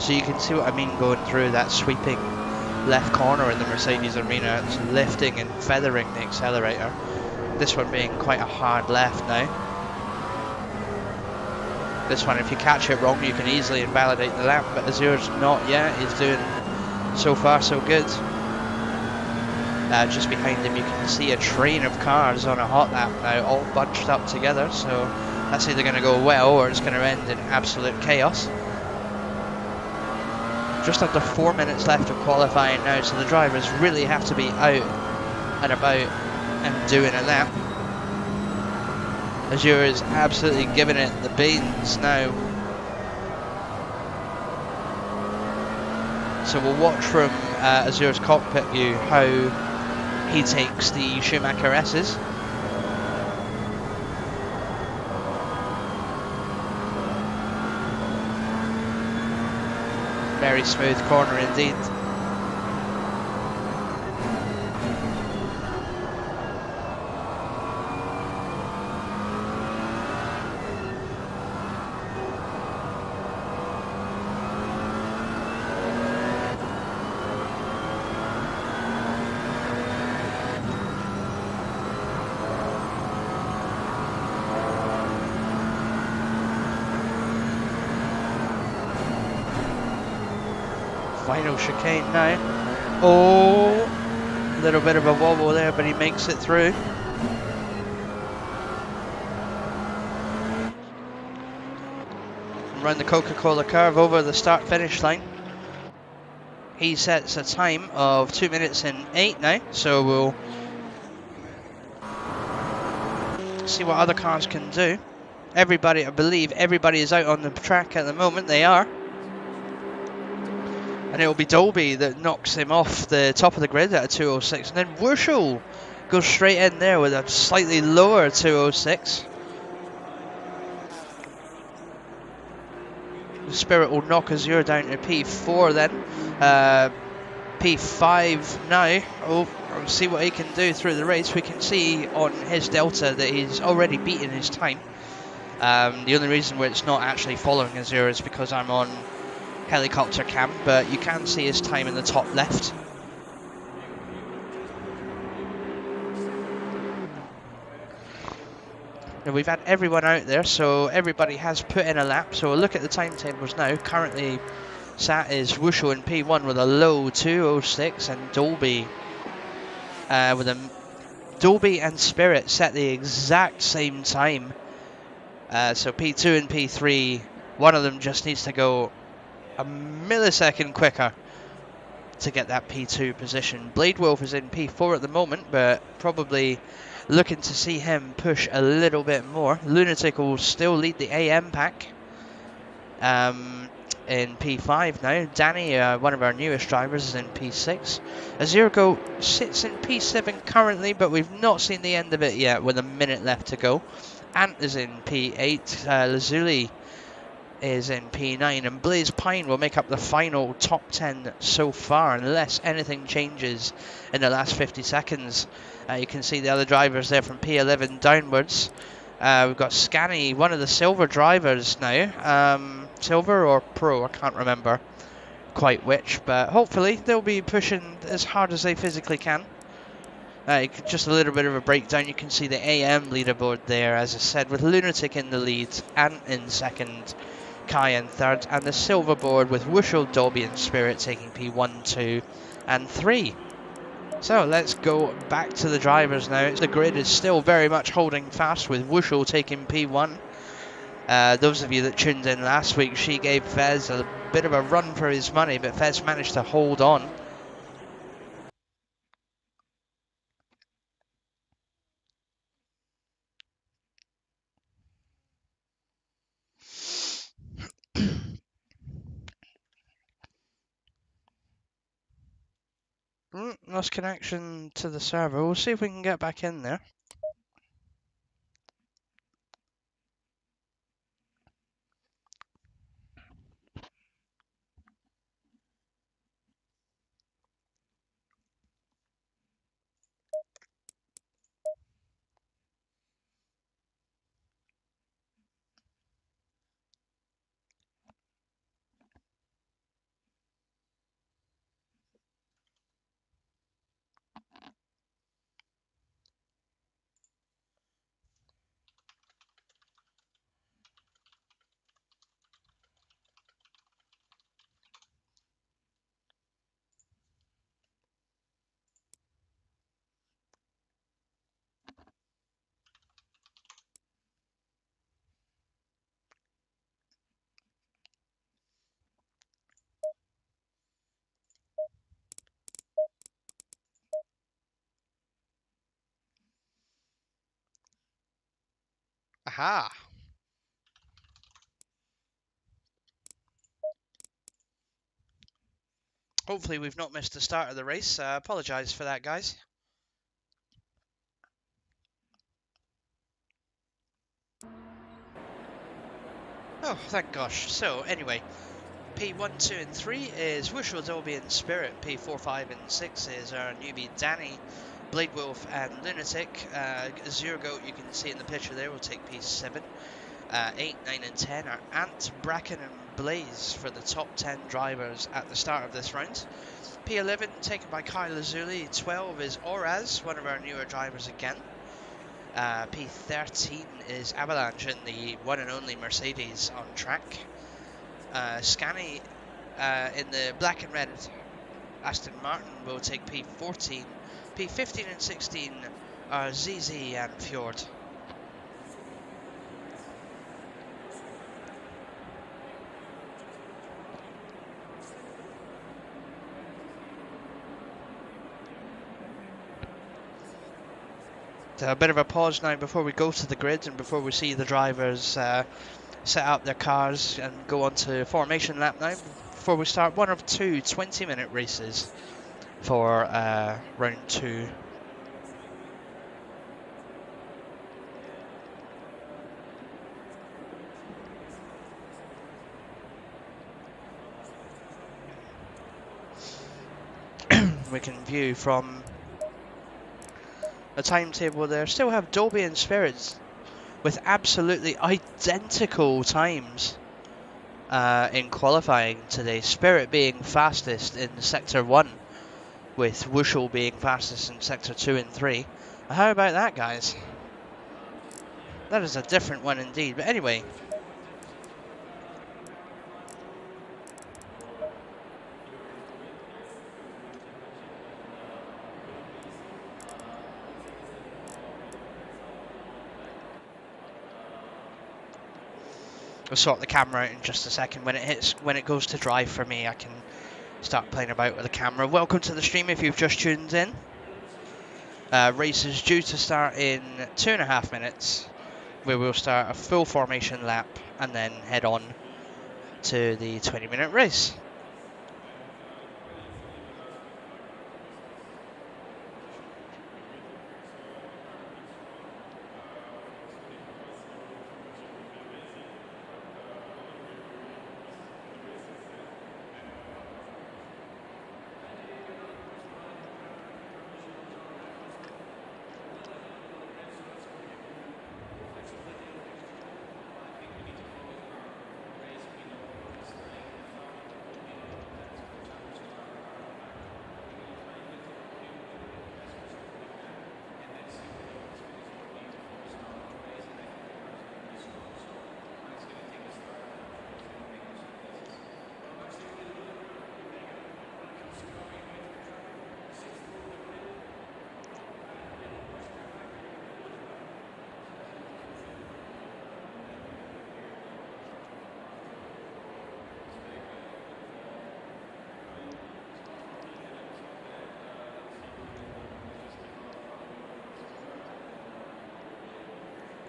So you can see what I mean going through that sweeping left corner in the Mercedes arena. It's lifting and feathering the accelerator. This one being quite a hard left now. This one, if you catch it wrong, you can easily invalidate the lap, but Azure's not yet. He's doing so far so good. Just behind him you can see a train of cars on a hot lap now, all bunched up together, so that's either going to go well or it's going to end in absolute chaos. Just under 4 minutes left of qualifying now, so the drivers really have to be out and about and doing a lap. Azure is absolutely giving it the beans now. So we'll watch from Azure's cockpit view how he takes the Schumacher S's. Very smooth corner indeed. final chicane now. Oh, a little bit of a wobble there, but he makes it through. Around the Coca-Cola curve over the start-finish line. He sets a time of 2 minutes and 8 now, so we'll see what other cars can do. Everybody, I believe, everybody is out on the track at the moment. They are. And it will be Dolby that knocks him off the top of the grid at a 206. And then Wurschel goes straight in there with a slightly lower 206. The Spirit will knock Azure down to P4 then. P5 now. Oh, we'll see what he can do through the race. We can see on his Delta that he's already beaten his time. The only reason where it's not actually following Azure is because I'm on helicopter cam, but you can see his time in the top left. Now we've had everyone out there, so everybody has put in a lap. So we'll look at the timetables now. Currently sat is Wushu in P1 with a low 206, and Dolby Dolby and Spirit set the exact same time. So P2 and P3, one of them just needs to go a millisecond quicker to get that P2 position. Blade Wolf is in P4 at the moment, but probably looking to see him push a little bit more. Lunatic will still lead the AM pack in P5 now. Danny, one of our newest drivers, is in P6. Azirgo sits in P7 currently, but we've not seen the end of it yet with a minute left to go. Ant is in P8. Lazuli is in P9, and Blaze Pine will make up the final top 10 so far, unless anything changes in the last 50 seconds. You can see the other drivers there from P11 downwards. We've got Scanny, one of the silver drivers now. Silver or pro, I can't remember quite which, but hopefully they'll be pushing as hard as they physically can. Just a little bit of a breakdown. You can see the AM leaderboard there, as I said, with Lunatic in the lead, Ant in second, Kai in third, and the silver board with Wushel, Dolby and Spirit taking P1, 2 and 3. So let's go back to the drivers now. The grid is still very much holding fast with Wushel taking P1. Those of you that tuned in last week, she gave Fez a bit of a run for his money, but Fez managed to hold on. Lost connection to the server. We'll see if we can get back in there. Aha! Hopefully we've not missed the start of the race. Apologise for that, guys. Oh, thank gosh. So, anyway, P1, 2 and 3 is Wushel, Dolby and Spirit. P4, 5 and 6 is our newbie Danny, Blade Wolf and Lunatic. Zero Goat, you can see in the picture there, will take P7. 8, 9 and 10 are Ant, Bracken and Blaze for the top 10 drivers at the start of this round. P11 taken by Kyle Lazuli. 12 is Oraz, one of our newer drivers again. P13 is Avalanche in the one and only Mercedes on track. Scanny In the black and red, Aston Martin will take P14. P15 and 16 are ZZ and Fjord. So a bit of a pause now before we go to the grid and before we see the drivers set up their cars and go on to formation lap now. Before we start one of two 20-minute races for round 2. We can view from the timetable there. Still have Dolby and Spirits with absolutely identical times in qualifying today. Spirit being fastest in Sector 1, with Wushel being fastest in Sector 2 and 3. How about that, guys? That is a different one indeed. But anyway, we'll sort the camera out in just a second. When it goes to drive for me, I can start playing about with the camera. Welcome to the stream if you've just tuned in. Race is due to start in 2.5 minutes. We will start a full formation lap and then head on to the 20-minute race.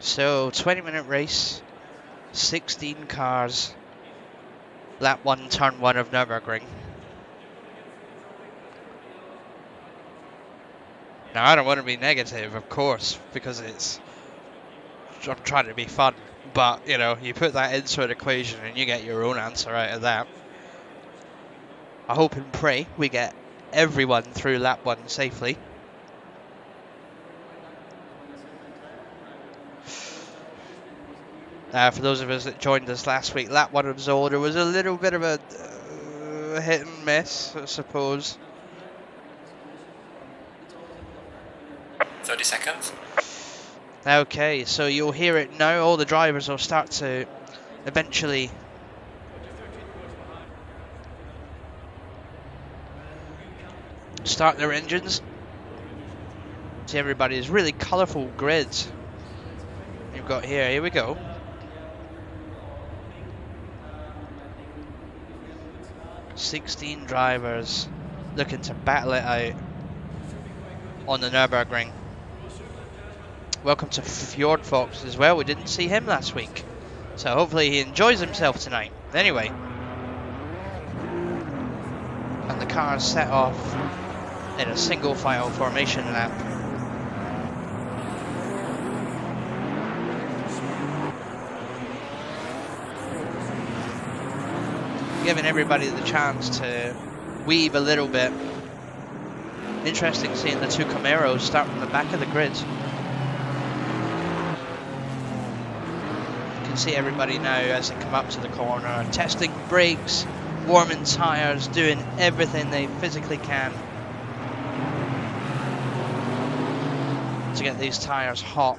So, 20-minute race, 16 cars, lap 1, turn 1 of Nurburgring. Now, I don't want to be negative, of course, because I'm trying to be fun, but, you know, you put that into an equation and you get your own answer out of that. I hope and pray we get everyone through lap 1 safely. For those of us that joined us last week, lap 1 of Zolder was a little bit of a hit and miss, I suppose. 30 seconds. Okay, so you'll hear it now. All the drivers will start to eventually start their engines. See, everybody's really colourful grids you've got here. Here we go. $16 drivers looking to battle it out on the Nurburgring. Welcome to Fjord Fox as well. We didn't see him last week, so hopefully he enjoys himself tonight. Anyway, and the cars set off in a single file formation lap. Giving everybody the chance to weave a little bit. Interesting seeing the two Camaros start from the back of the grid. You can see everybody now as they come up to the corner, testing brakes, warming tyres, doing everything they physically can to get these tyres hot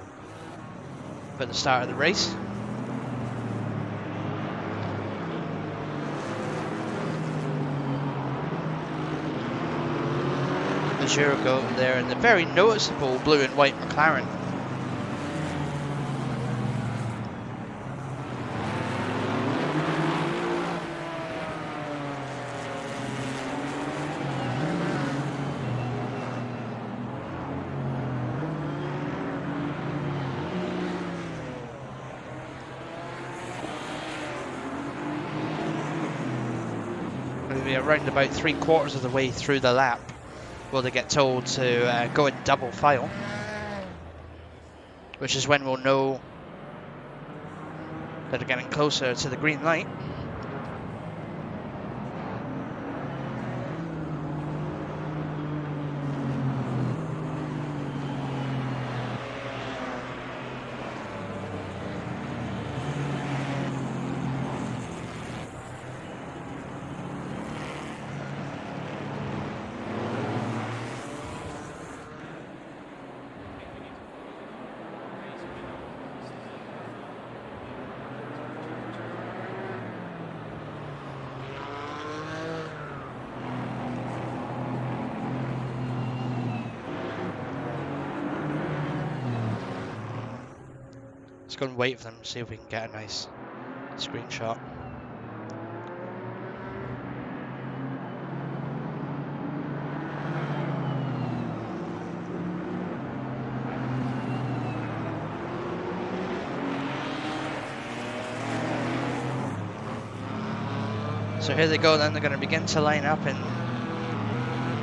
for the start of the race. Azure go there in the very noticeable blue and white McLaren. Maybe around about 3/4 of the way through the lap will they get told to go in double file, which is when we'll know that they're getting closer to the green light. Let's go and wait for them, see if we can get a nice screenshot. So here they go then, they're going to begin to line up in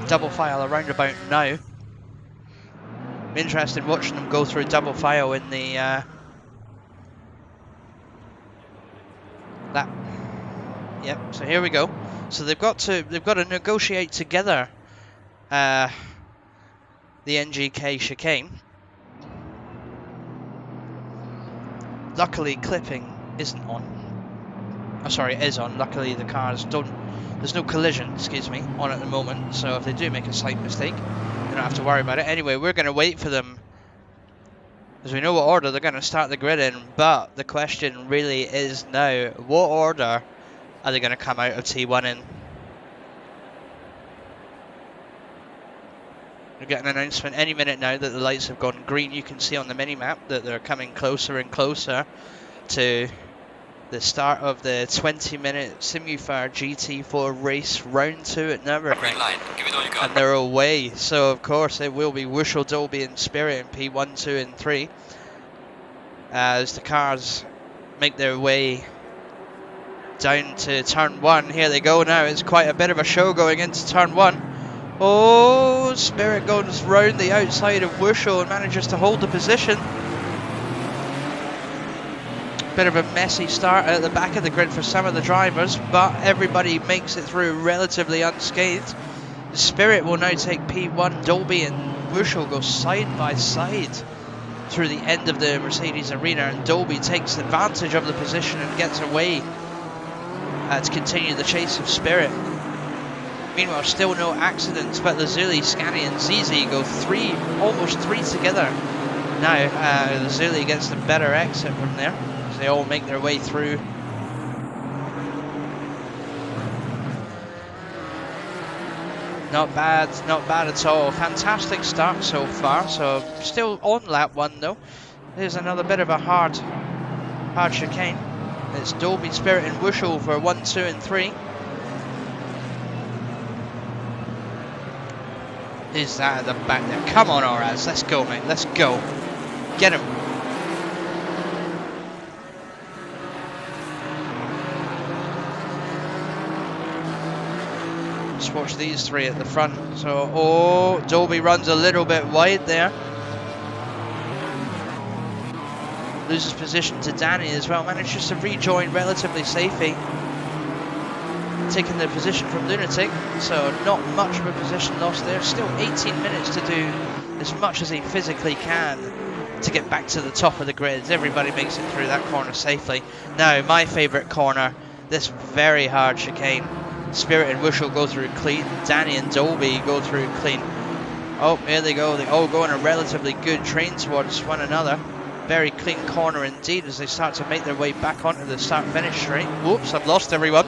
double file around about now. Interested watching them go through double file in the lap. Yep, so here we go. So they've got to negotiate together the NGK chicane. Luckily clipping isn't on. Oh, sorry, it is on. Luckily the cars there's no collision, excuse me, on at the moment. So if they do make a slight mistake, they don't have to worry about it. Anyway, we're going to wait for them, as we know what order they're going to start the grid in. But the question really is now, what order are they going to come out of T1 in? We're getting an announcement any minute now that the lights have gone green. You can see on the mini-map that they're coming closer and closer to the start of the 20-minute Simufur GT4 race round 2 at Nurburgring. And they're away, so of course it will be Wushel, Dolby and Spirit in P1, 2 and 3 as the cars make their way down to turn 1. Here they go now. It's quite a bit of a show going into turn 1. Oh, Spirit goes round the outside of Wushel and manages to hold the position. Bit of a messy start at the back of the grid for some of the drivers, but everybody makes it through relatively unscathed. Spirit will now take P1, Dolby and Wushel go side by side through the end of the Mercedes arena, and Dolby takes advantage of the position and gets away to continue the chase of Spirit. Meanwhile, still no accidents, but Lazuli, Scani and Zizi go almost three together. Now Lazuli gets the better exit from there. They all make their way through. Not bad at all. Fantastic start so far. So still on lap 1 though. There's another bit of a hard chicane. It's Dolby, Spirit and Wushel for 1, 2 and 3. Is that at the back there? Come on, Oraz, let's go, mate. Let's go. Get him. Just watch these three at the front. So, oh, Dolby runs a little bit wide there. Loses position to Danny as well. Manages to rejoin relatively safely. Taking the position from Lunatic. So, not much of a position lost there. Still 18 minutes to do as much as he physically can to get back to the top of the grid. Everybody makes it through that corner safely. Now, my favourite corner, this very hard chicane. Spirit and Wushel go through clean. Danny and Dolby go through clean. Oh, here they go. They all go in a relatively good train towards one another. Very clean corner indeed as they start to make their way back onto the start-finish straight. Whoops, I've lost everyone.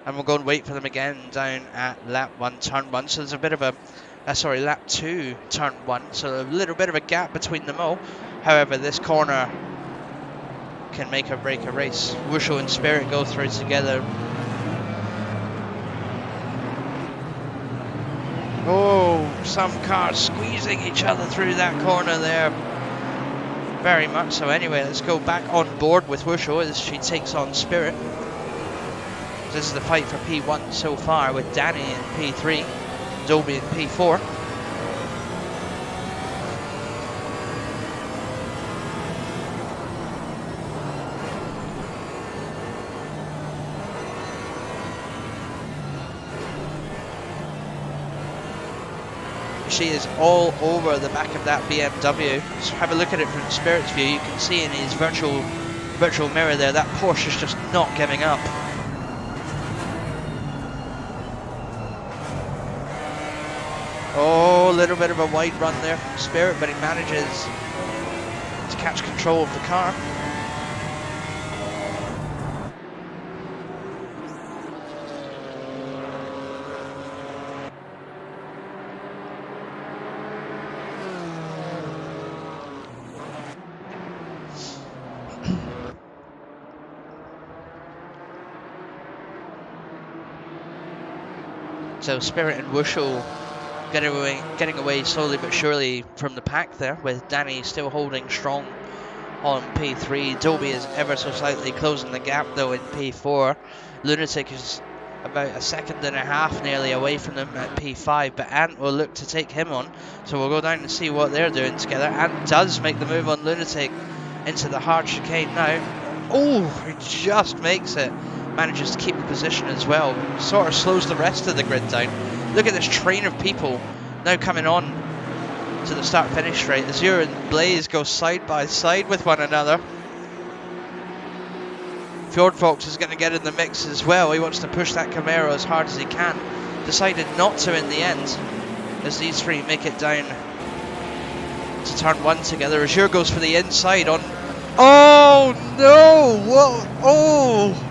And we'll go and wait for them again down at lap 1, turn 1. So there's a bit of a, sorry, lap 2, turn 1. So a little bit of a gap between them all. However, this corner can make or break a race. Wushel and Spirit go through together. Oh, some cars squeezing each other through that corner there. Very much so. Anyway, let's go back on board with Wushel as she takes on Spirit. This is the fight for P1 so far, with Danny in P3, Dolby in P4. She is all over the back of that BMW. So have a look at it from Spirit's view. You can see in his virtual mirror there, that Porsche is just not giving up. Oh, a little bit of a wide run there from Spirit, but he manages to catch control of the car. So Spirit and Wushel getting away slowly but surely from the pack there, with Danny still holding strong on P3. Dolby is ever so slightly closing the gap though in P4. Lunatic is about a second and a half nearly away from them at P5, but Ant will look to take him on. So we'll go down and see what they're doing together. Ant does make the move on Lunatic into the hard chicane now. Oh, he just makes it. Manages to keep the position as well. Sort of slows the rest of the grid down. Look at this train of people now coming on to the start-finish straight. Azure and Blaze go side by side with one another. Fjordfox is going to get in the mix as well. He wants to push that Camaro as hard as he can. Decided not to in the end, as these three make it down to turn 1 together. Azure goes for the inside on... Oh no! Whoa! Oh!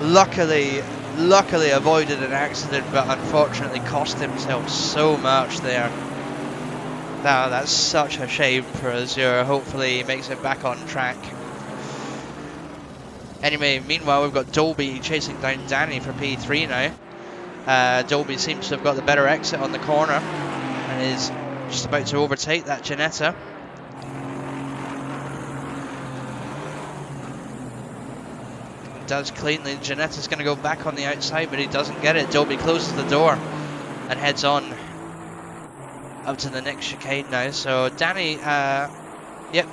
Luckily avoided an accident, but unfortunately cost himself so much there. Now that's such a shame for Azure. Hopefully he makes it back on track. Anyway, meanwhile we've got Dolby chasing down Danny for P3 now. Dolby seems to have got the better exit on the corner and is just about to overtake that Janetta. Does cleanly. Janetta's going to go back on the outside, but he doesn't get it. Dolby closes the door and heads on up to the next chicane now. So Danny,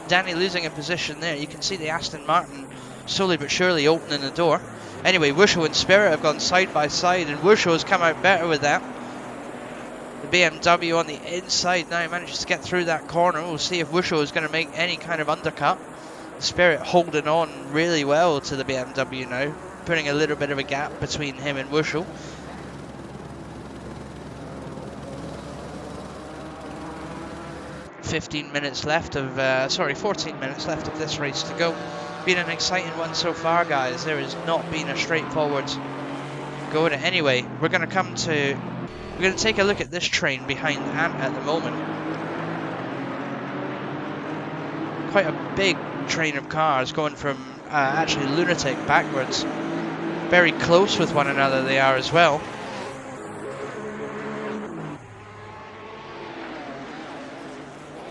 Danny losing a position there. You can see the Aston Martin slowly but surely opening the door. Anyway, Wushel and Spirit have gone side by side, and Wushel has come out better with that. The BMW on the inside now manages to get through that corner. We'll see if Wushel is going to make any kind of undercut. Spirit holding on really well to the BMW now, putting a little bit of a gap between him and Wushel. Fourteen minutes left of this race to go. Been an exciting one so far, guys. There has not been a straightforward go at it. Anyway, we're going to take a look at this train behind Ant at the moment. Quite a big train of cars going from actually Lunatic backwards. Very close with one another they are as well.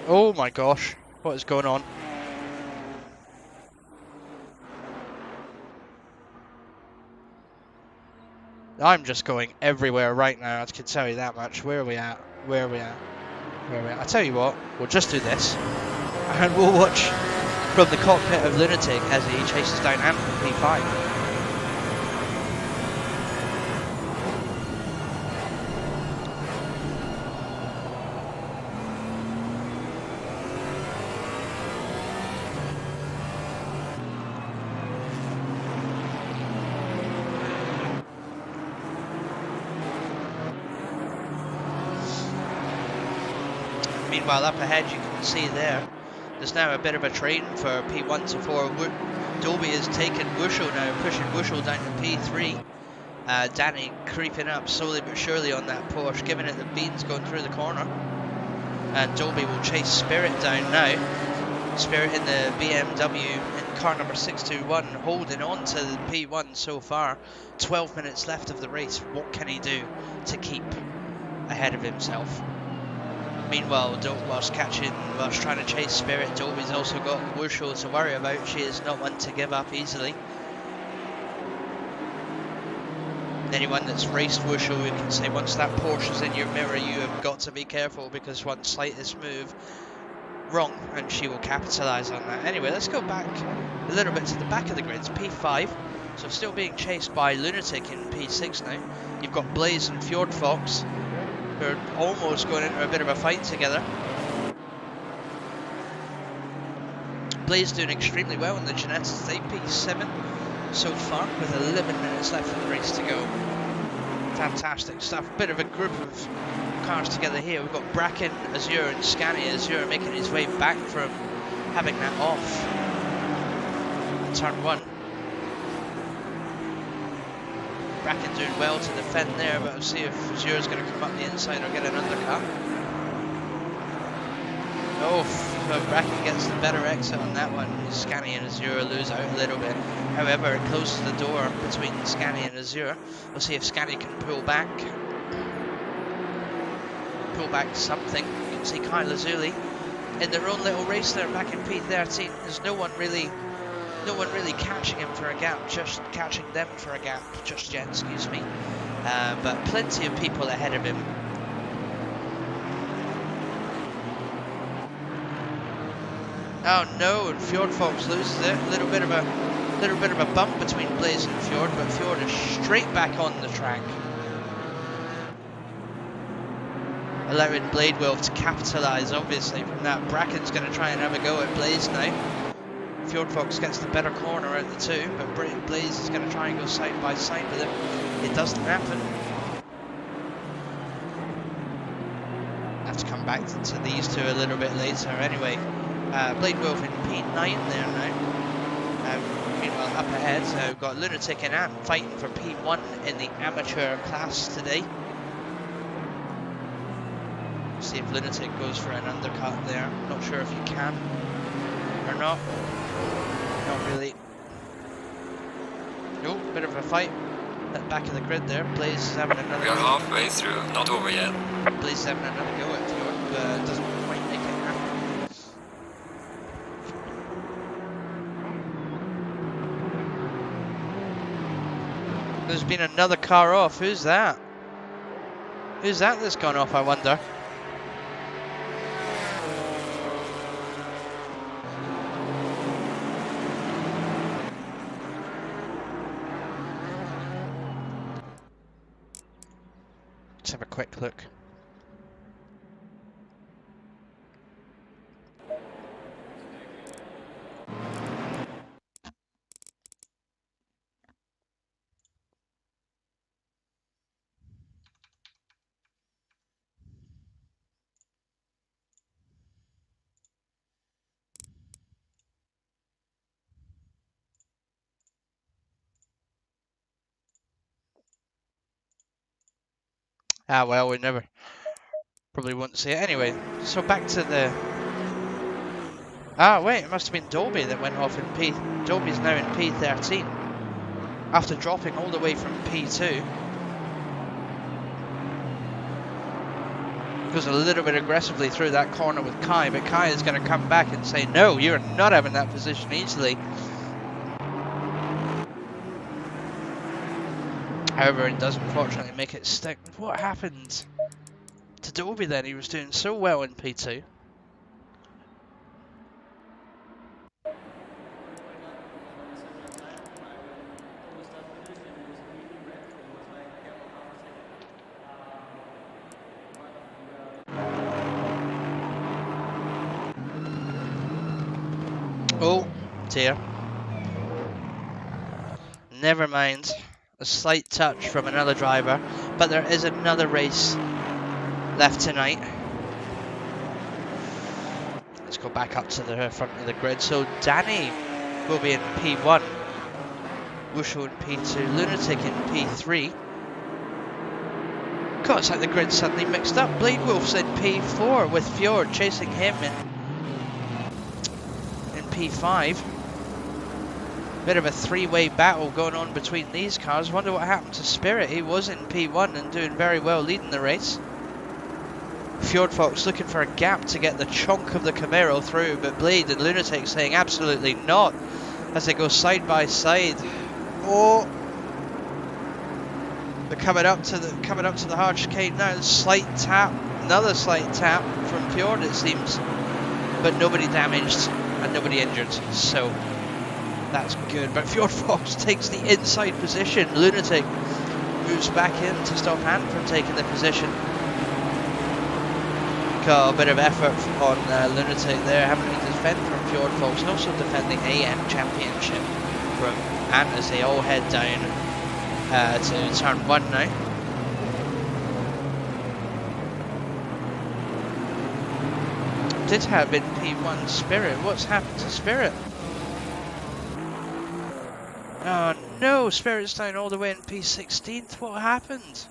Oh my gosh, what is going on? I'm just going everywhere right now, I can tell you that much. Where are we at? Where are we at? Where are we at? I tell you what, we'll just do this and we'll watch from the cockpit of Lunatic as he chases down Ant from P5. Meanwhile, up ahead you can see there's now a bit of a train for P1 to 4. Dolby has taken Wushel now, pushing Wushel down to P3. Danny creeping up slowly but surely on that Porsche, giving it the beans going through the corner. And Dolby will chase Spirit down now. Spirit in the BMW in car number 621, holding on to the P1 so far. 12 minutes left of the race. What can he do to keep ahead of himself? Meanwhile, whilst trying to chase Spirit, Dolby's also got Wushel to worry about. She is not one to give up easily. Anyone that's raced Wushel, you can say once that Porsche is in your mirror, you have got to be careful, because one slightest move wrong and she will capitalise on that. Anyway, let's go back a little bit to the back of the grids. P5, so still being chased by Lunatic in P6 now. You've got Blaze and Fjord Fox, who are almost going into a bit of a fight together. Blaze doing extremely well in the Genesis P7 so far, with 11 minutes left of the race to go. Fantastic stuff. Bit of a group of cars together here. We've got Bracken, Azure and Scania. Azure making his way back from having that off in turn 1. Bracken doing well to defend there, but we'll see if Azure's going to come up the inside or get an undercut. Oh, so Bracken gets the better exit on that one. Scania and Azure lose out a little bit. However, it closes the door between Scania and Azure. We'll see if Scania can pull back. Pull back something. You can see Kyle Azuli in their own little race there back in P13. There's no one really catching him for a gap, just catching them for a gap just yet, excuse me. But plenty of people ahead of him. Oh no, and Fjord Fox loses it. A little bit of a bump between Blaze and Fjord, but Fjord is straight back on the track. Allowing Bladewolf to capitalise obviously from that. Bracken's going to try and have a go at Blaze now. Fjord Fox gets the better corner at the 2, but Blaze is going to try and go side by side with him. It doesn't happen. Have to come back to these two a little bit later anyway. Bladewolf in P9 there now. Meanwhile, up ahead, we've got Lunatic and Ant fighting for P1 in the amateur class today. See if Lunatic goes for an undercut there. Not sure if you can or not. Not really. No, bit of a fight at the back of the grid there. Blaze is having another We are go. halfway through, not over yet. Blaze is having another go at Fjord, but doesn't quite make it happen. There's been another car off. Who's that? Who's that that's gone off, I wonder? Let's have a quick look. Ah, well, we never probably won't see it anyway. So back to the. Ah, wait, it must have been Dolby that went off in P. Dolby's now in P13 after dropping all the way from P2. Goes a little bit aggressively through that corner with Kai, but Kai is going to come back and say, no, you're not having that position easily. However, it does unfortunately make it stick. What happened to Dolby then? He was doing so well in P2. Oh dear. Never mind. A slight touch from another driver, but there is another race left tonight. Let's go back up to the front of the grid. So Danny will be in P1. Wushu in P2, Lunatic in P3. God, it's like the grid suddenly mixed up. Blade Wolf's in P4 with Fjord chasing him in P5. Bit of a three-way battle going on between these cars. Wonder what happened to Spirit. He was in P1 and doing very well, leading the race. Fjord Fox looking for a gap to get the chunk of the Camaro through, but Blade and Lunatic saying absolutely not as they go side by side. Oh, they're coming up to the hard chicane now. Slight tap, another slight tap from Fjord it seems, but nobody damaged and nobody injured, so that's good. But Fjord Fox takes the inside position. Lunatic moves back in to stop Ant from taking the position. Got a bit of effort on Lunatic there, having to defend from Fjord Fox and also defend the AM Championship from Ant as they all head down to turn 1 now. Did have in P1 Spirit. What's happened to Spirit? Oh no, Spirit's down all the way in P16th. What happened?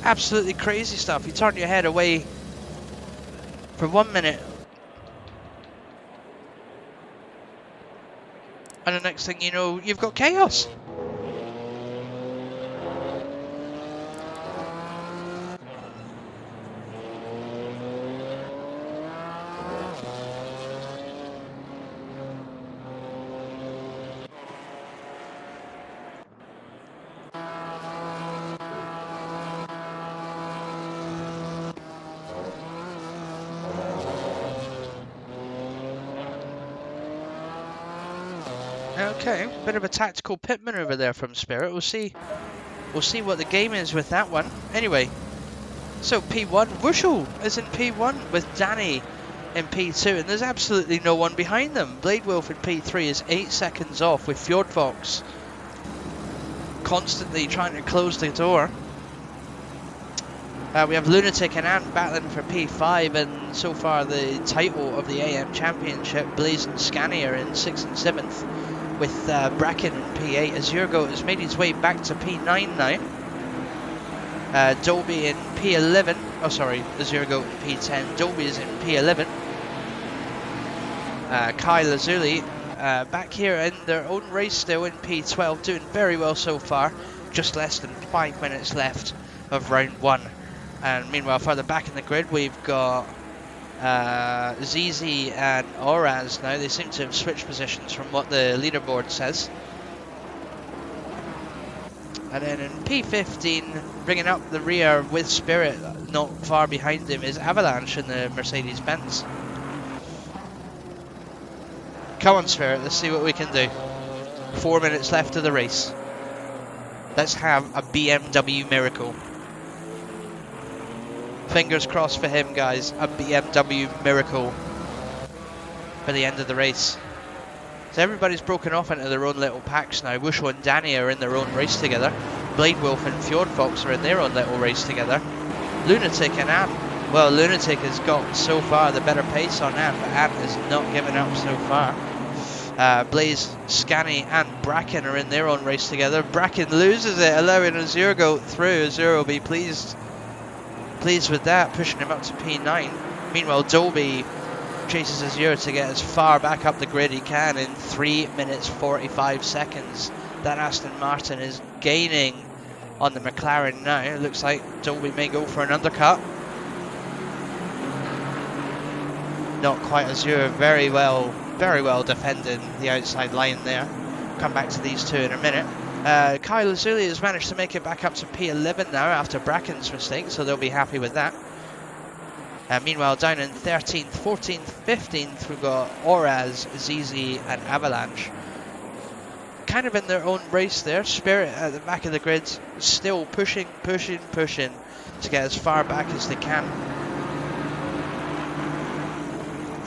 Absolutely crazy stuff. You turn your head away for 1 minute, and the next thing you know, you've got chaos. Okay, bit of a tactical pit maneuver there from Spirit. We'll see what the game is with that one. Anyway, so P1, Wushel is in P1 with Danny in P2, and there's absolutely no one behind them. Blade Wolf in P3 is 8 seconds off with Fjord Fox constantly trying to close the door. We have Lunatic and Ant battling for P5, and so far the title of the AM Championship, Blazing Scania in 6th and 7th. With Bracken in P8. Azurgo has made his way back to P9 now. Dolby in P11. Oh, sorry, Azurgo in P10. Dolby is in P11. Kai Lazuli back here in their own race still in P12, doing very well so far. Just less than 5 minutes left of round 1. And meanwhile, further back in the grid, we've got ZZ and Oraz now. They seem to have switched positions from what the leaderboard says. And then in P15, bringing up the rear with Spirit, not far behind him, is Avalanche in the Mercedes-Benz. Come on, Spirit, let's see what we can do. 4 minutes left of the race. Let's have a BMW miracle. Fingers crossed for him, guys. A BMW miracle for the end of the race. So everybody's broken off into their own little packs now. Wushu and Danny are in their own race together. Blade Wolf and Fjord Fox are in their own little race together. Lunatic and Ant. Well, Lunatic has got so far the better pace on Ant, but Ant has not given up so far. Blaze, Scanny and Bracken are in their own race together. Bracken loses it, allowing Azurgo through. Azurgo will be pleased with that, pushing him up to P9. Meanwhile, Dolby chases Azure to get as far back up the grid he can in 3 minutes 45 seconds. That Aston Martin is gaining on the McLaren now. It looks like Dolby may go for an undercut. Not quite. Azure very well defending the outside line there. Come back to these two in a minute. Kai Lazuli has managed to make it back up to P11 now after Bracken's mistake, so they'll be happy with that. Meanwhile, down in 13th, 14th, 15th, we've got Oraz, ZZ and Avalanche. Kind of in their own race there. Spirit at the back of the grid, still pushing to get as far back as they can.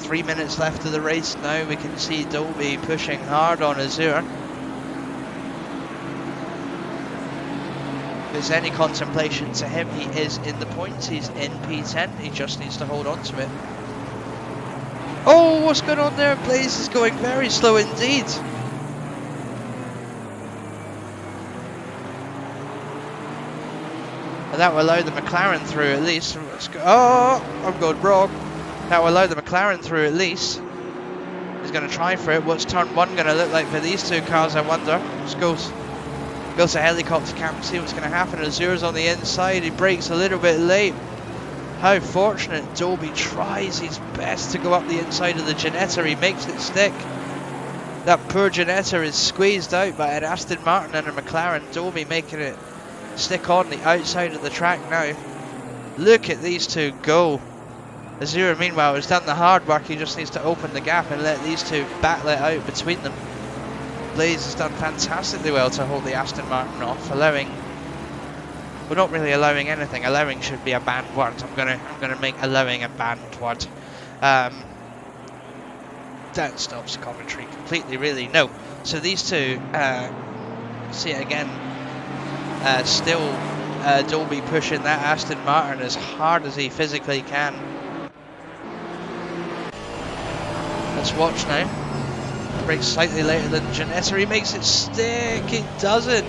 3 minutes left of the race now. We can see Dolby pushing hard on Azure. If there's any contemplation to him, he is in the points. He's in P10. He just needs to hold on to it. Oh, what's going on there? Blaze is going very slow indeed. And that will allow the McLaren through at least. Let's go. Oh, I'm going wrong. That will allow the McLaren through at least. He's going to try for it. What's turn one going to look like for these two cars, I wonder? Let's go to helicopter cam and see what's going to happen. Azur's on the inside. He brakes a little bit late. How fortunate. Dolby tries his best to go up the inside of the Ginetta. He makes it stick. That poor Ginetta is squeezed out by an Aston Martin and a McLaren. Dolby making it stick on the outside of the track now. Look at these two go. Azura meanwhile has done the hard work. He just needs to open the gap and let these two battle it out between them. Blaze has done fantastically well to hold the Aston Martin off, allowing, well, not really allowing anything. Allowing should be a banned word. I'm gonna make allowing a banned word. That stops commentary completely, really. No. So these two, see it again. Still, Dolby pushing that Aston Martin as hard as he physically can. Let's watch now. Brakes slightly later than Ginetta. He makes it stick. He doesn't.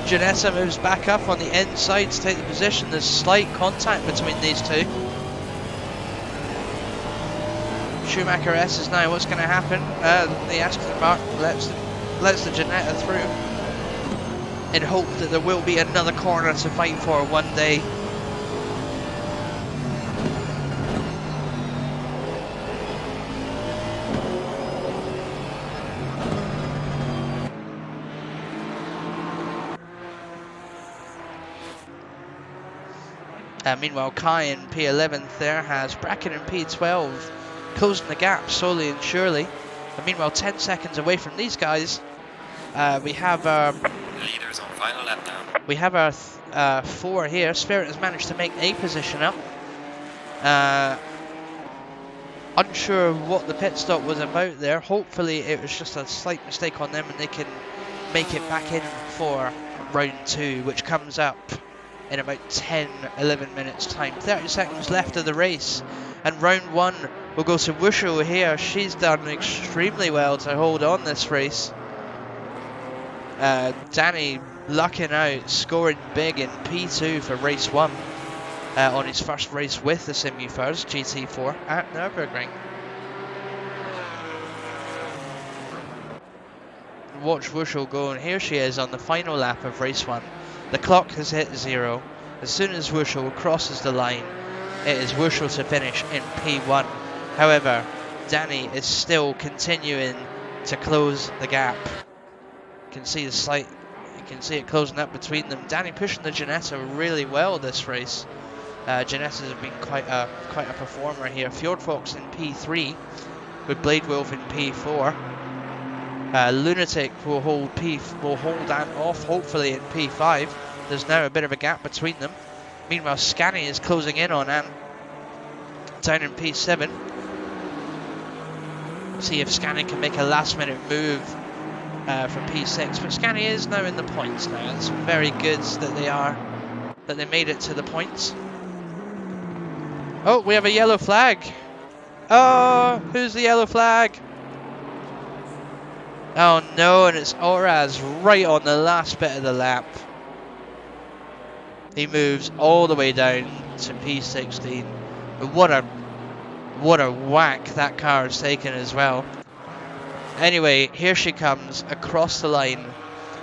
Ginetta moves back up on the inside to take the position. There's slight contact between these two. Schumacher S is now. What's going to happen? The Aston Martin lets the Ginetta through in hope that there will be another corner to fight for one day. Meanwhile, Kai in P11th there has Bracken in P12 closing the gap slowly and surely. And meanwhile, 10 seconds away from these guys, we have our leaders on final lap now. We have our 4 here. Spirit has managed to make a position up. Unsure what the pit stop was about there. Hopefully it was just a slight mistake on them and they can make it back in for round 2, which comes up in about 10-11 minutes time. 30 seconds left of the race, and round 1 will go to Wushu here. She's done extremely well to hold on this race. Danny lucking out, scoring big in P2 for race 1 on his first race with the Simufur GT4 at Nurburgring. Watch Wushu go, and here she is on the final lap of race 1. The clock has hit 0. As soon as Wushu crosses the line, it is Wushu to finish in P1. However, Danny is still continuing to close the gap. You can see it closing up between them. Danny pushing the Ginetta really well this race. Ginetta's has been quite a performer here. Fjordfox in P3 with Blade Wolf in P4. Lunatic will hold that off hopefully in P5. There's now a bit of a gap between them. Meanwhile, Scanny is closing in on Anne down in P7. See if Scanny can make a last minute move for P6. But Scanny is now in the points now. It's very good that they made it to the points. Oh, we have a yellow flag. Oh, who's the yellow flag? Oh no, and it's Oraz right on the last bit of the lap. He moves all the way down to P16. What a whack that car has taken as well. Anyway, here she comes across the line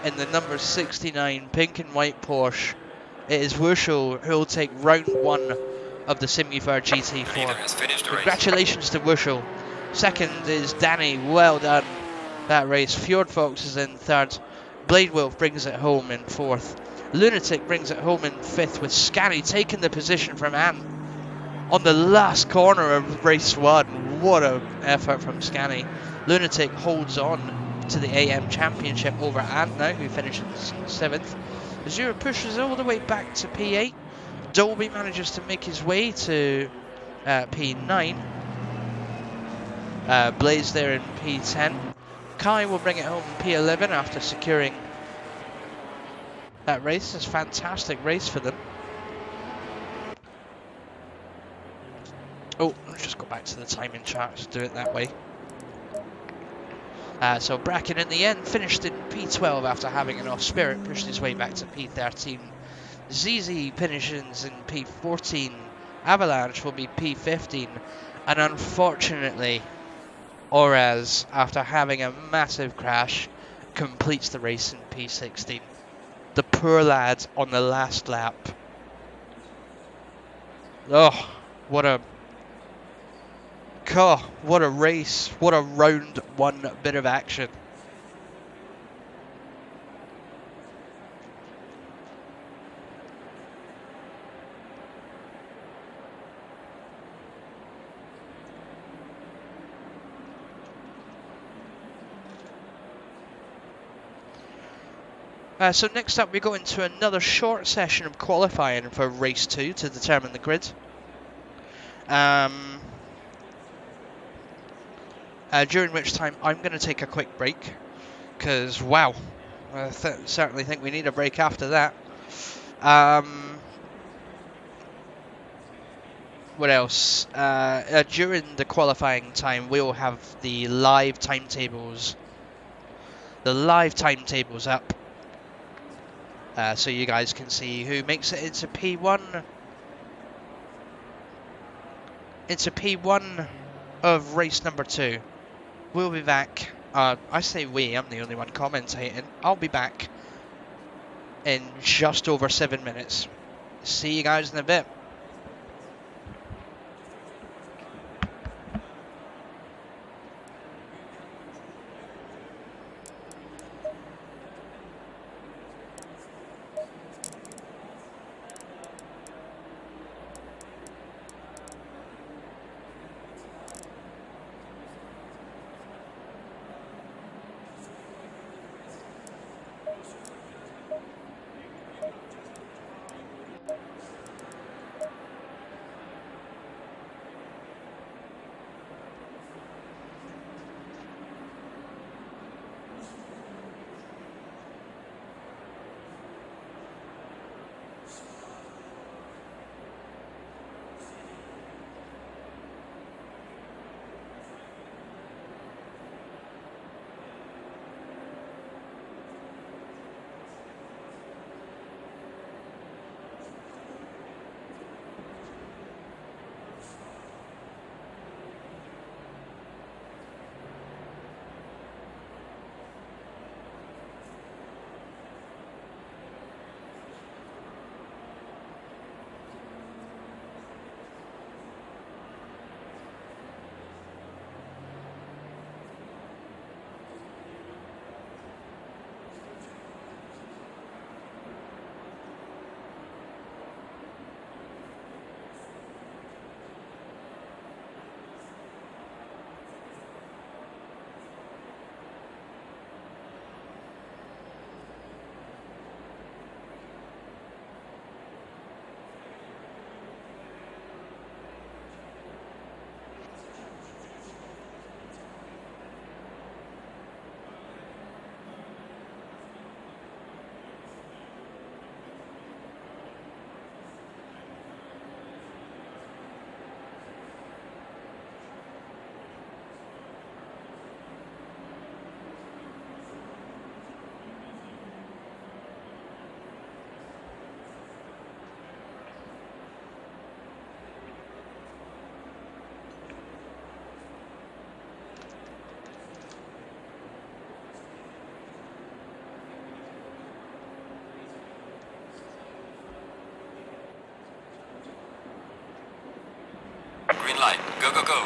in the number 69 pink and white Porsche. It is Wushu who will take round 1 of the Simufur GT4. Congratulations to Wushu. Second is Danny, well done that race. Fjordfox is in 3rd. Blade Wolf brings it home in 4th. Lunatic brings it home in 5th, with Scanny taking the position from Anne on the last corner of race 1. What an effort from Scanny. Lunatic holds on to the AM Championship over Anne now, who finishes 7th. Azura pushes all the way back to P8. Dolby manages to make his way to P9. Blaze there in P10. Kai will bring it home in P11 after securing that race. It's a fantastic race for them. Oh, let's just go back to the timing charts, do it that way. So Bracken in the end finished in P12 after having an off spirit, pushed his way back to P13. ZZ finishes in P14, Avalanche will be P15, and unfortunately, Orez, after having a massive crash, completes the race in P16. The poor lad on the last lap. Oh, what a race, what a round one bit of action. So next up we go into another short session of qualifying for race 2 to determine the grid. During which time I'm going to take a quick break, because wow, I certainly think we need a break after that. What else? During the qualifying time we'll have the live timetables up. So you guys can see who makes it into P1 of race number 2. We'll be back. I say we, I'm the only one commentating. I'll be back in just over 7 minutes. See you guys in a bit. Green light. Go, go, go.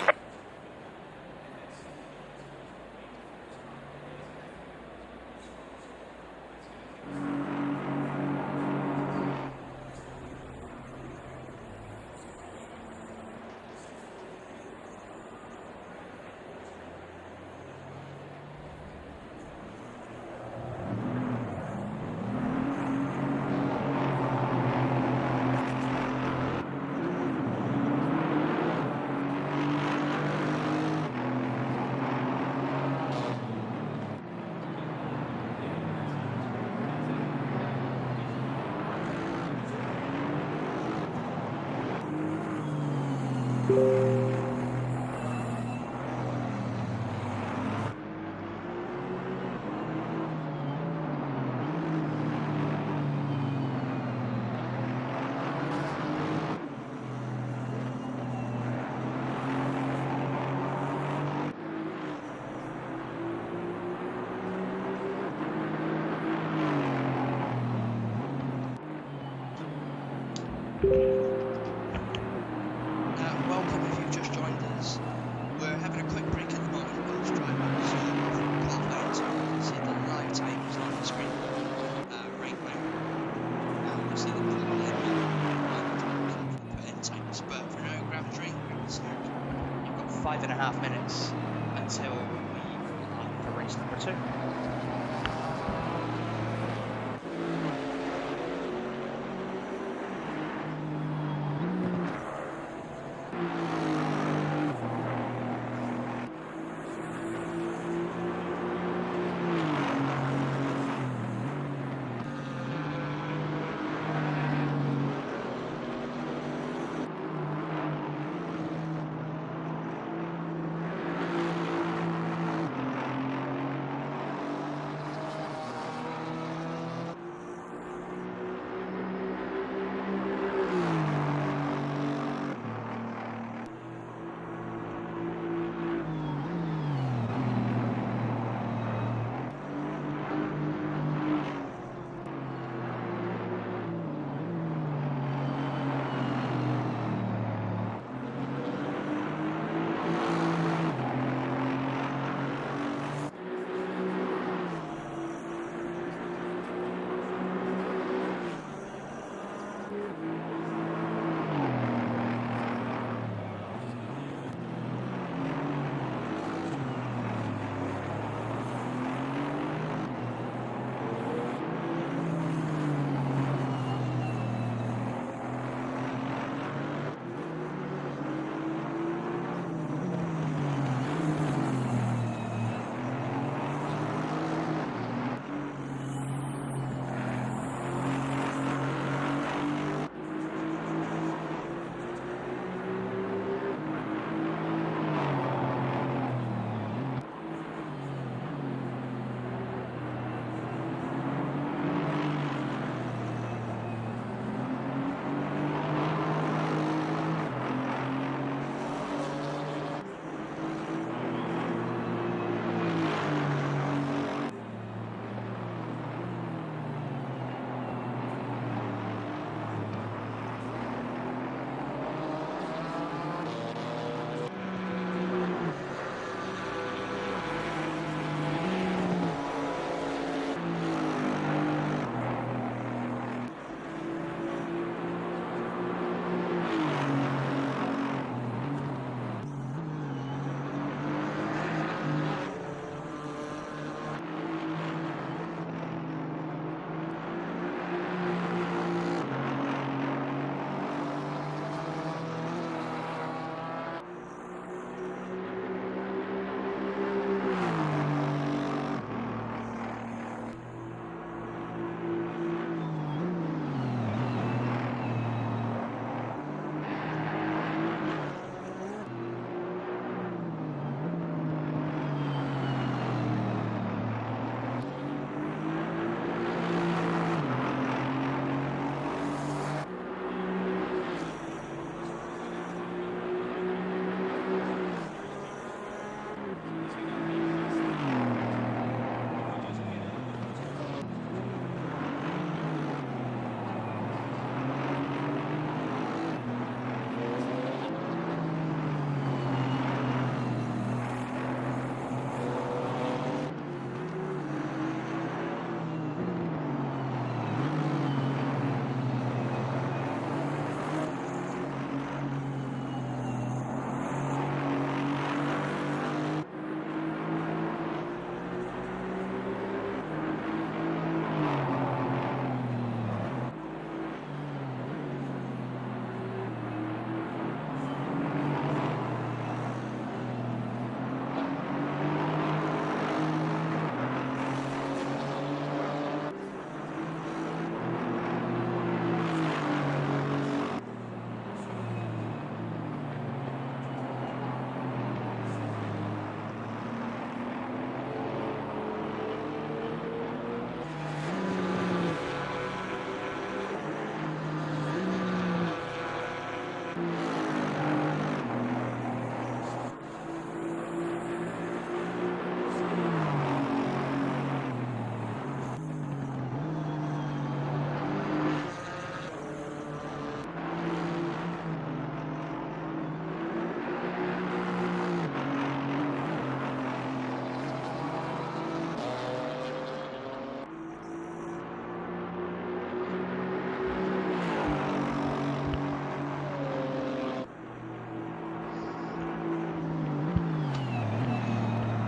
5.5 minutes until we pull up for race number 2.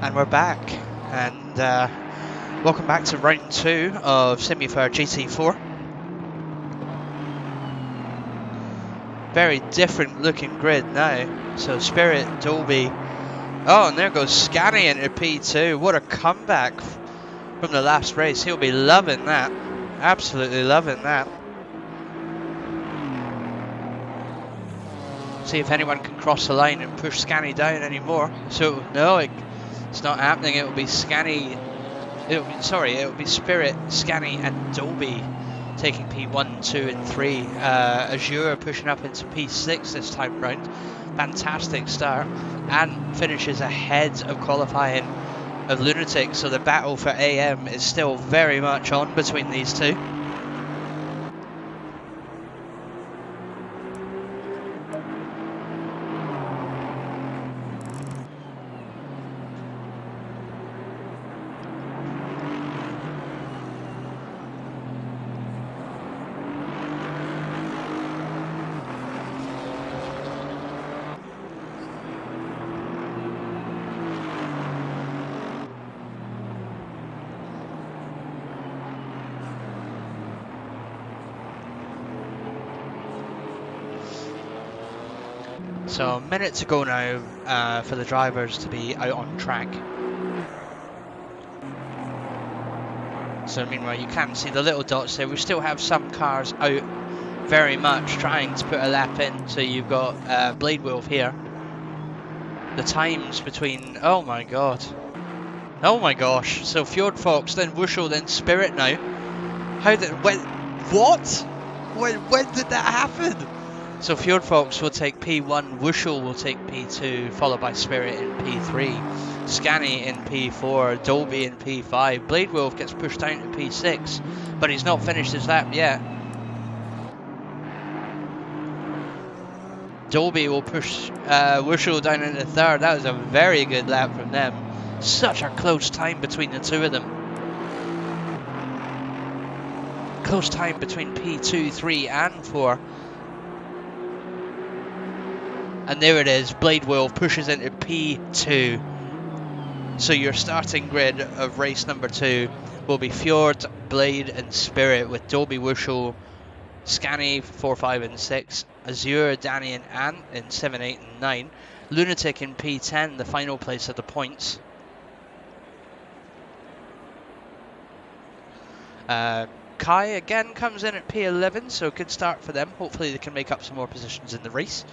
And we're back, and welcome back to round 2 of Simufur GT4. Very different looking grid now. So Spirit, Dolby, oh, and there goes Scanny into P2. What a comeback from the last race. He'll be loving that, absolutely loving that. See if anyone can cross the line and push Scanny down anymore. So no, it's not happening. It'll be Scanny. It'll be Spirit, Scanny, and Dolby taking P1, 2, and 3. Azure pushing up into P6 this time round. Fantastic start, and finishes ahead of qualifying of Lunatic. So the battle for AM is still very much on between these two. So a minute to go now for the drivers to be out on track. So meanwhile you can see the little dots there. We still have some cars out very much trying to put a lap in. So you've got Blade Wolf here. The times between, oh my god. Oh my gosh. So Fjord Fox, then Wushel, then Spirit now. What? When did that happen? So Fjord Fox will take P1, Wushel will take P2, followed by Spirit in P3, Scanny in P4, Dolby in P5. Blade Wolf gets pushed down to P6, but he's not finished his lap yet. Dolby will push Wushel down into third. That was a very good lap from them. Such a close time between the two of them. Close time between P2, 3 and 4. And there it is, Blade Wolf pushes into P2. So your starting grid of race number 2 will be Fjord, Blade and Spirit, with Dolby, Wushel, Scanny 4, 5 and 6, Azure, Danny and Ant in 7, 8 and 9, Lunatic in P10, the final place of the points. Kai again comes in at P11, so good start for them. Hopefully they can make up some more positions in the race.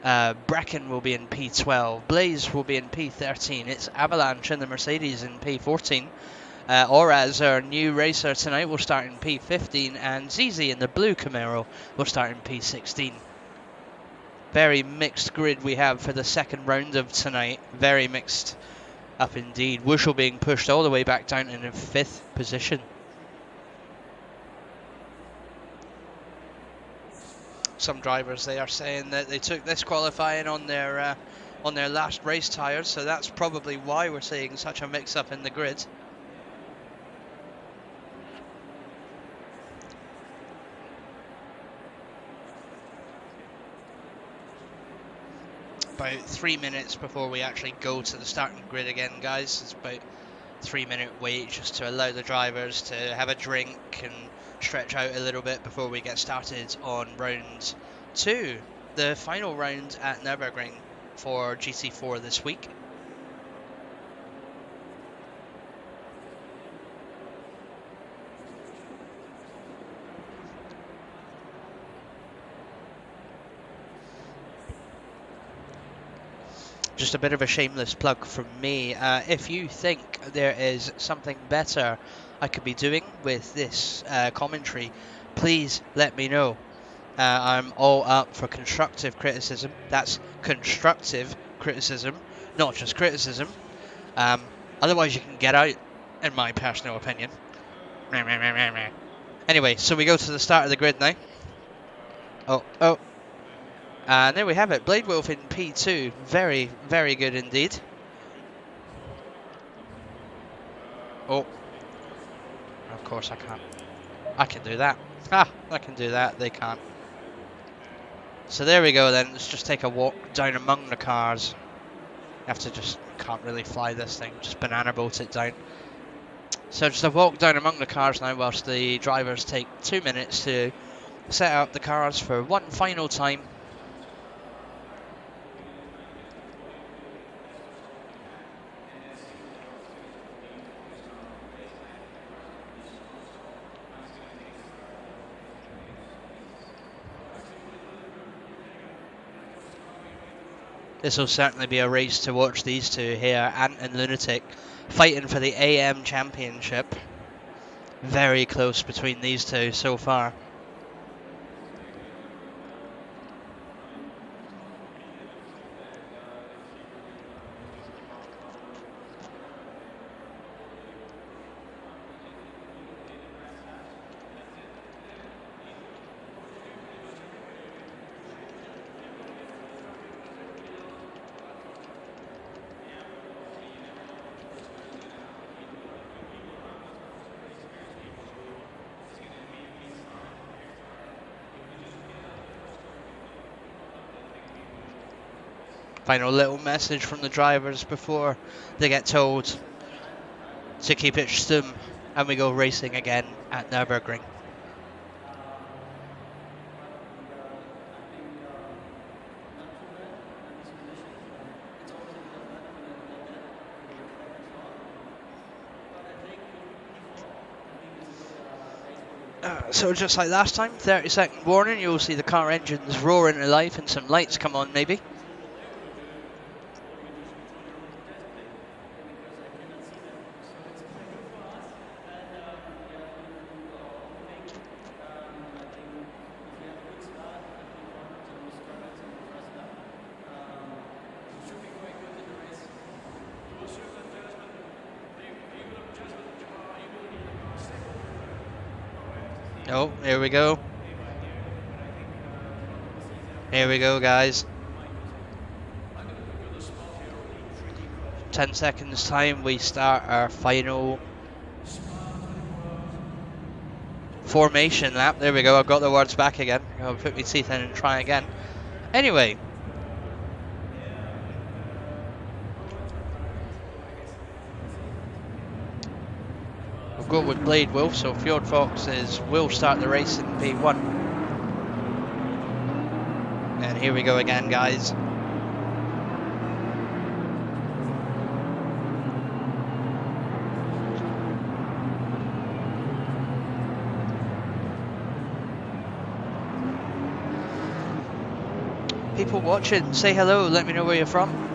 Bracken will be in P12, Blaze will be in P13, it's Avalanche and the Mercedes in P14, Oraz, our new racer tonight, will start in P15, and Zizi in the blue Camaro will start in P16. Very mixed grid we have for the second round of tonight, very mixed up indeed. Wushel being pushed all the way back down in the 5th position. Some drivers, they are saying that they took this qualifying on their last race tyres, so that's probably why we're seeing such a mix-up in the grid. About 3 minutes before we actually go to the starting grid again, guys. It's about 3-minute wait just to allow the drivers to have a drink and stretch out a little bit before we get started on round 2, the final round at Nurburgring for GT4 this week. Just a bit of a shameless plug from me. If you think there is something better I could be doing with this commentary, please let me know. I'm all up for constructive criticism. That's constructive criticism, not just criticism. Otherwise you can get out, in my personal opinion. Anyway, so we go to the start of the grid now. Oh. And there we have it, Blade Wolf in P2, very, very good indeed. Oh, of course I can't. I can do that. I can do that, they can't. So there we go then, let's just take a walk down among the cars. You have to just can't really fly this thing, just banana boat it down. So just a walk down among the cars now whilst the drivers take 2 minutes to set up the cars for one final time. This will certainly be a race to watch, these two here, Ant and Lunatic, fighting for the AM Championship. Very close between these two so far. Final little message from the drivers before they get told to keep it stum, and we go racing again at Nurburgring. So just like last time, 30-second warning, you'll see the car engines roar into life and some lights come on maybe. Oh, here we go. Here we go, guys. 10 seconds time, we start our final formation lap. There we go, I've got the words back again. I'll put my teeth in and try again. Anyway. We'll go with Blade Wolf, so Fjord Fox will start the race in P1. And here we go again, guys. People watching, say hello, let me know where you're from.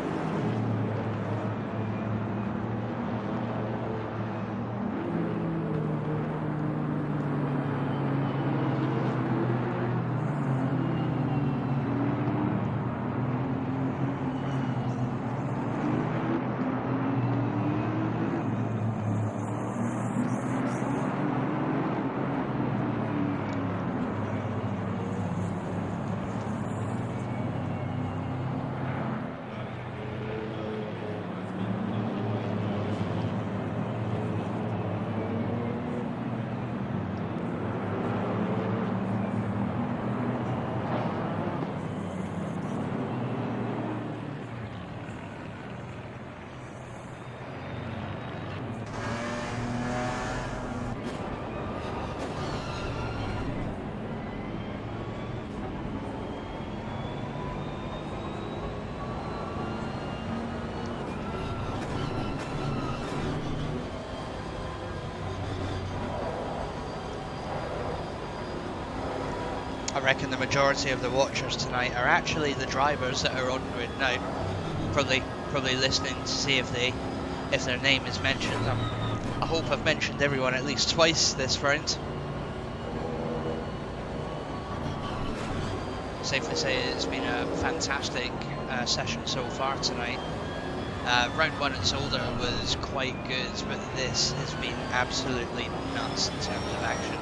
I reckon the majority of the watchers tonight are actually the drivers that are on grid now, probably listening to see if their name is mentioned. I hope I've mentioned everyone at least twice this round. Safely say it's been a fantastic session so far tonight. Round 1 at Zolder was quite good, but this has been absolutely nuts in terms of action.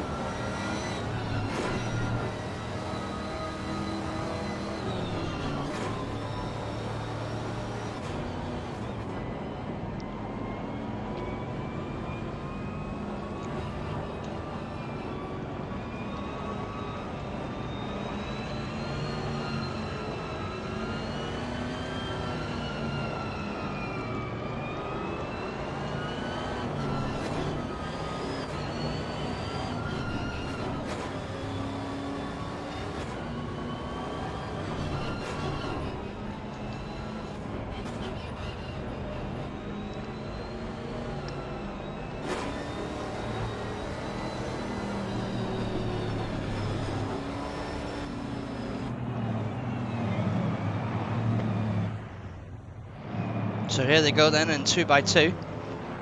So here they go then in 2x2,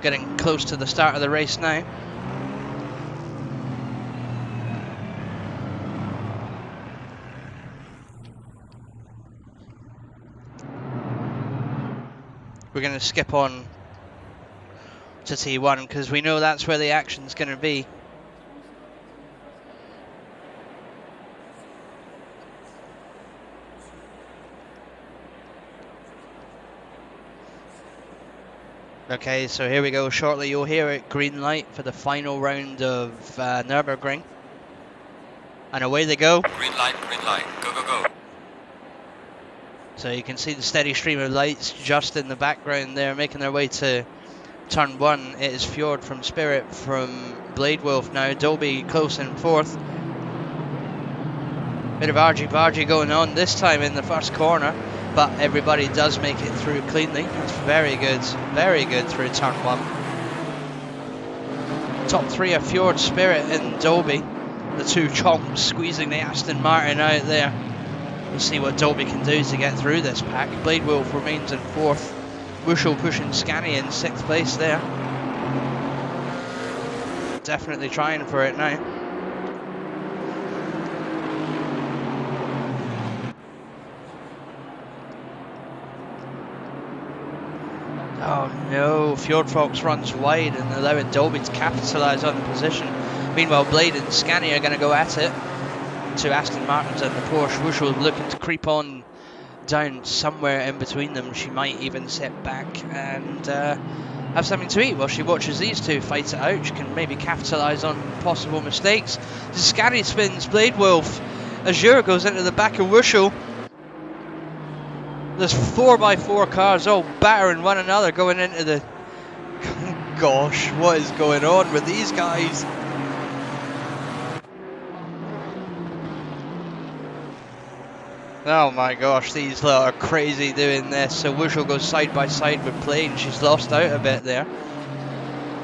getting close to the start of the race now. We're going to skip on to T1 because we know that's where the action's going to be. Okay, so here we go. Shortly you'll hear it, green light for the final round of Nurburgring. And away they go. Green light, go, go, go. So you can see the steady stream of lights just in the background there, making their way to turn 1. It is Fjord from Spirit from Blade Wolf now. Dolby close in 4th. Bit of argy-bargy going on this time in the first corner, but everybody does make it through cleanly. That's very good through turn 1. Top 3 are Fjord, Spirit and Dolby. The two chomps squeezing the Aston Martin out there. We'll see what Dolby can do to get through this pack. Blade Wolf remains in 4th. Wushel pushing Scani in 6th place there. Definitely trying for it now. Oh no, Fjord Fox runs wide and allowing Dolby to capitalise on the position. Meanwhile, Blade and Scani are going to go at it. Two Aston Martins and the Porsche. Wushel looking to creep on down somewhere in between them. She might even sit back and have something to eat while she watches these two fight it out. She can maybe capitalise on possible mistakes. Scani spins Blade Wolf. Azure goes into the back of Wushel. There's 4x4 cars all battering one another going into the... Gosh, what is going on with these guys? Oh my gosh, these lot are crazy doing this. So Wushel goes side by side with Plane. She's lost out a bit there.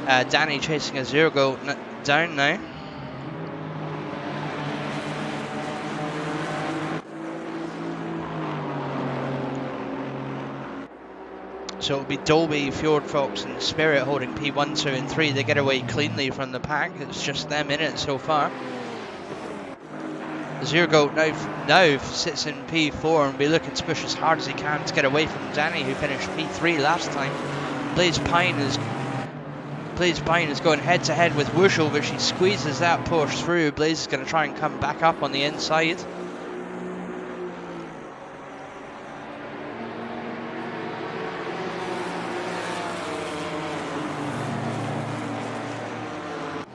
Danny chasing a zero go down now. So it'll be Dolby, Fjord Fox and Spirit holding P1, 2 and 3. They get away cleanly from the pack. It's just them in it so far. Zero now sits in P4 and will be looking to push as hard as he can to get away from Danny, who finished P3 last time. Blaze Pine is going head to head with Wushel, but she squeezes that Porsche through. Blaze is going to try and come back up on the inside.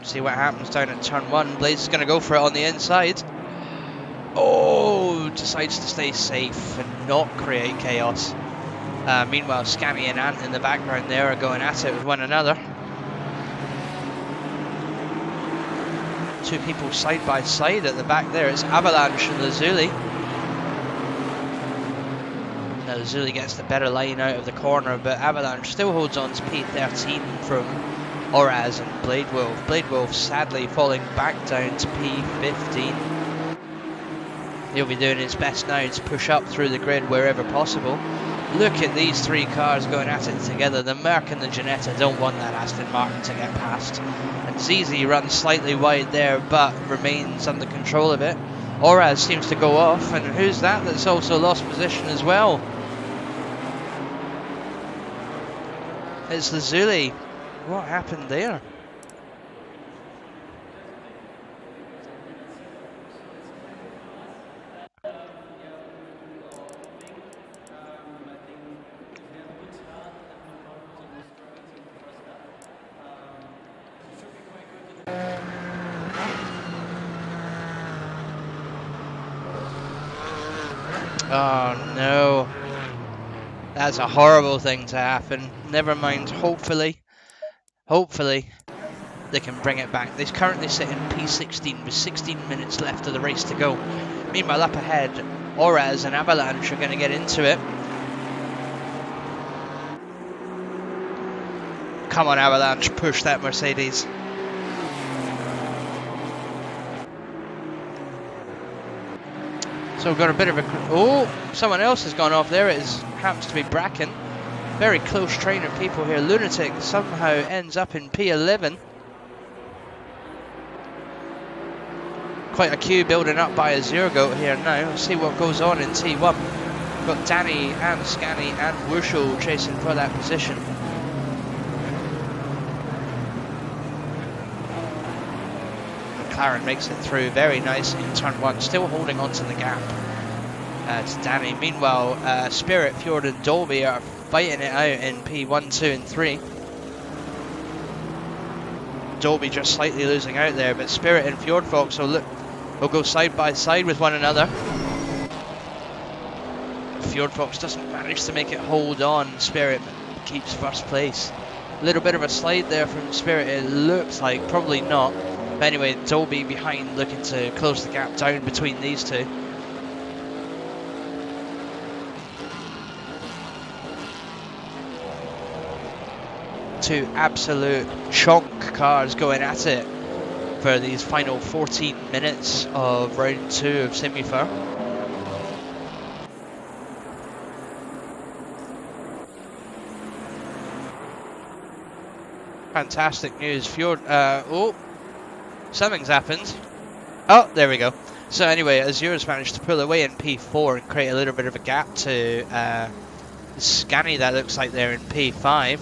See what happens down at turn 1. Blaze is going to go for it on the inside. Oh, decides to stay safe and not create chaos. Meanwhile, Scammy and Ant in the background there are going at it with one another. Two people side by side at the back there. It's Avalanche and Lazuli. Now Lazuli gets the better line out of the corner, but Avalanche still holds on to P13 from Oraz and Blade Wolf. Blade Wolf sadly falling back down to P15. He'll be doing his best now to push up through the grid wherever possible. Look at these three cars going at it together. The Merc and the Ginetta don't want that Aston Martin to get past. And ZZ runs slightly wide there, but remains under control of it. Oraz seems to go off, and who's that that's also lost position as well? It's Lazuli. What happened there? Oh no, that's a horrible thing to happen. Never mind, hopefully they can bring it back. They currently sit in P16 with 16 minutes left of the race to go. Meanwhile, up ahead, Oraz and Avalanche are going to get into it. Come on, Avalanche, push that Mercedes. So we've got a bit of a... Oh, someone else has gone off there. It happens to be Bracken. Very close train of people here. Lunatic somehow ends up in P11. Quite a queue building up by a Zero Goat here now. We'll see what goes on in T1. Got Danny and Scanny and Wushel chasing for that position. McLaren makes it through very nice in turn 1, still holding on to the gap to Danny. Meanwhile, Spirit, Fjord and Dolby are fighting it out in P1, 2 and 3. Dolby just slightly losing out there, but Spirit and Fjord Fox will go side by side with one another. Fjord Fox doesn't manage to make it hold on. Spirit keeps first place. A little bit of a slide there from Spirit, it looks like, probably not. But anyway, Dolby behind, looking to close the gap down between these two. Two absolute chunk cars going at it for these final 14 minutes of round 2 of Simufur. Fantastic news. Fjord, oh, something's happened. Oh, there we go. So anyway, Azura's managed to pull away in P4 and create a little bit of a gap to Scanny, that looks like they're in P5.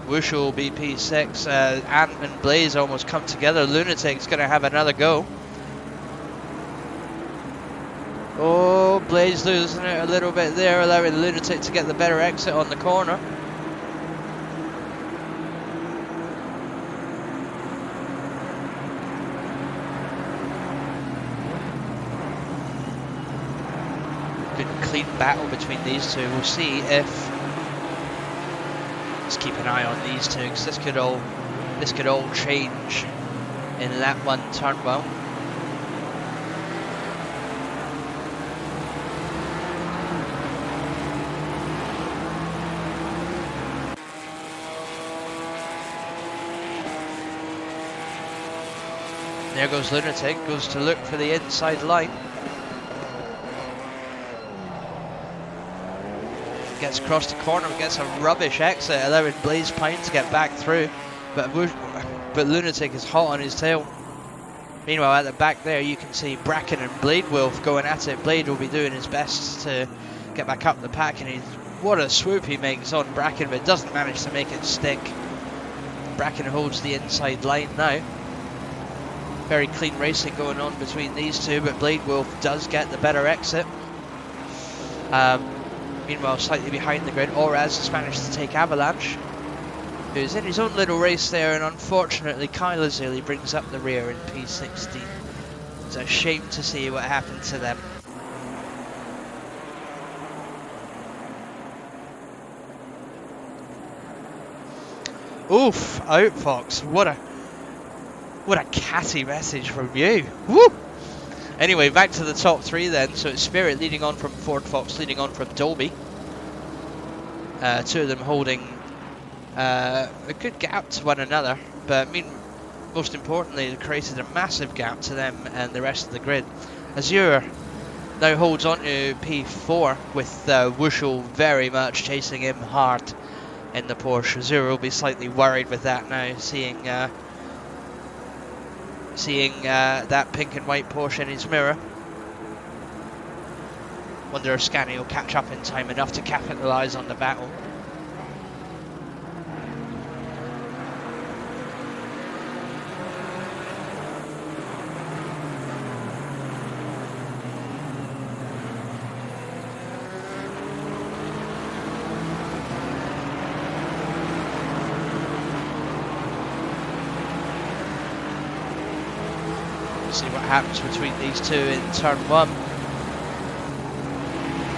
Wushel will be P6. Ant and Blaze almost come together. Lunatic's going to have another go. Oh, Blaze losing it a little bit there, allowing Lunatic to get the better exit on the corner. Good clean battle between these two. We'll see if... Let's keep an eye on these two, because this could all change in lap 1, turn 1. There goes Lunatic, goes to look for the inside line. Gets across the corner, gets a rubbish exit, allowing Blaze Pine to get back through. But Lunatic is hot on his tail. Meanwhile, at the back there, you can see Bracken and Blade Wolf going at it. Blade will be doing his best to get back up the pack, and what a swoop he makes on Bracken, but doesn't manage to make it stick. Bracken holds the inside line now. Very clean racing going on between these two, but Blade Wolf does get the better exit. Meanwhile, slightly behind the grid, Oraz has managed to take Avalanche, who's in his own little race there, and unfortunately Kyle Azuli brings up the rear in P16. It's a shame to see what happened to them. Oof, Outfox, what a catty message from you. Woo! Anyway, back to the top 3 then. So it's Spirit leading on from Ford Fox, leading on from Dolby. 2 of them holding a good gap to one another, but I mean, most importantly, it created a massive gap to them and the rest of the grid. Azure now holds on to P4 with Wushel very much chasing him hard in the Porsche. Azure will be slightly worried with that now, seeing that pink and white Porsche in his mirror. Wonder if Scanny will catch up in time enough to capitalise on the battle. See what happens between these two in turn 1.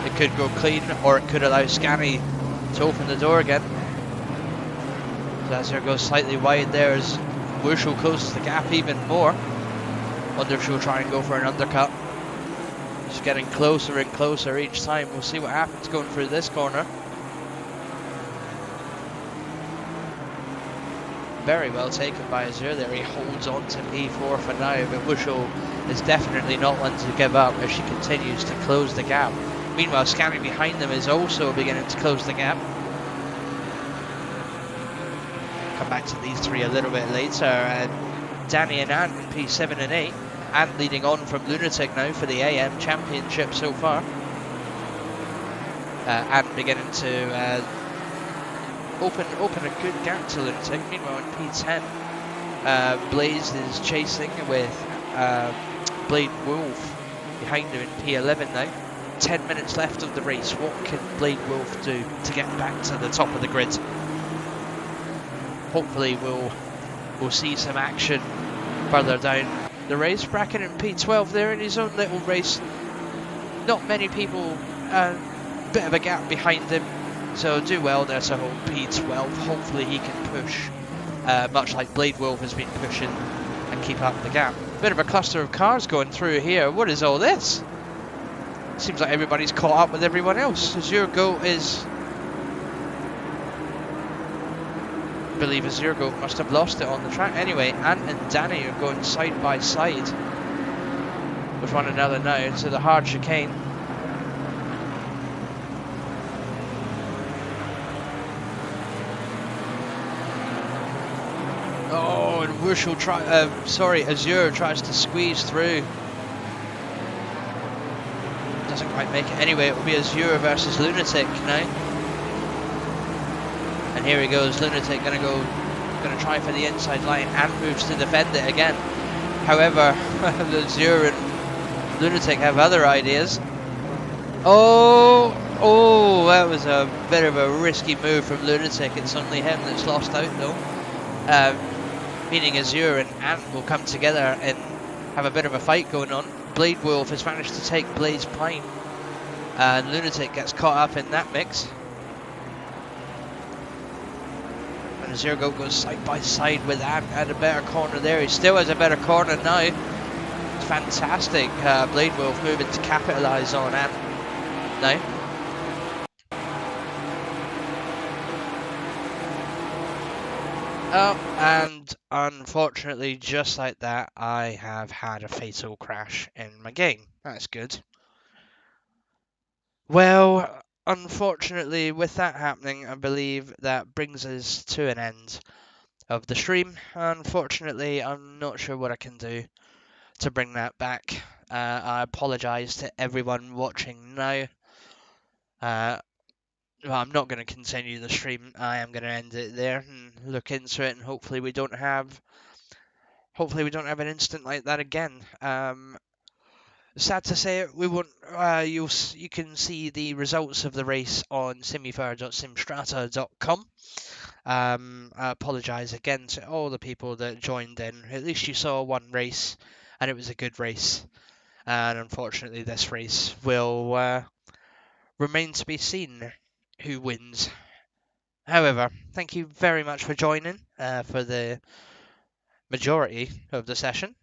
It could go clean, or it could allow Scanny to open the door again. Lazar goes slightly wide there as Wushel closes the gap even more. Wonder if she'll try and go for an undercut. She's getting closer and closer each time. We'll see what happens going through this corner. Very well taken by Azure there. He holds on to P4 for now, but Wushel is definitely not one to give up as she continues to close the gap. Meanwhile, Scammy behind them is also beginning to close the gap. Come back to these three a little bit later. Danny and Ant in P7 and 8. Ant leading on from Lunatic now for the AM Championship so far. Ant beginning to open a good gap to Lunatic. Meanwhile, in P10, Blaze is chasing with Blade Wolf behind him in P11 now. 10 minutes left of the race. What can Blade Wolf do to get back to the top of the grid? Hopefully we'll see some action further down the race. Bracken in P12 there in his own little race. Not many people, bit of a gap behind him. So do well there to hold P12. Hopefully he can push, much like Blade Wolf has been pushing, and keep up the gap. Bit of a cluster of cars going through here. What is all this? Seems like everybody's caught up with everyone else. Azure Goat is... I believe Azure Goat must have lost it on the track. Anyway, Ant and Danny are going side by side with one another now into the hard chicane. Oh, and Azure tries to squeeze through. Doesn't quite make it. Anyway, it will be Azure versus Lunatic now. And here he goes, Lunatic gonna try for the inside line. Ant moves to defend it again. However, Azure and Lunatic have other ideas. Oh, that was a bit of a risky move from Lunatic. It's only him that's lost out though. Meaning Azure and Ant will come together and have a bit of a fight going on. Blade Wolf has managed to take Blaze Pine, and Lunatic gets caught up in that mix. And Azure Goat goes side by side with Ant at a better corner there. He still has a better corner now. It's fantastic. Blade Wolf moving to capitalise on Ant now. Oh, and unfortunately, just like that, I have had a fatal crash in my game. That's good. Well, unfortunately, with that happening, I believe that brings us to an end of the stream. Unfortunately, I'm not sure what I can do to bring that back. I apologise to everyone watching now. Well, I'm not going to continue the stream. I am going to end it there and look into it, and hopefully we don't have an incident like that again. Sad to say it, we won't. You can see the results of the race on simufur.simstrata.com. I apologise again to all the people that joined in. At least you saw one race, and it was a good race. And unfortunately, this race will remain to be seen who wins. However, thank you very much for joining for the majority of the session.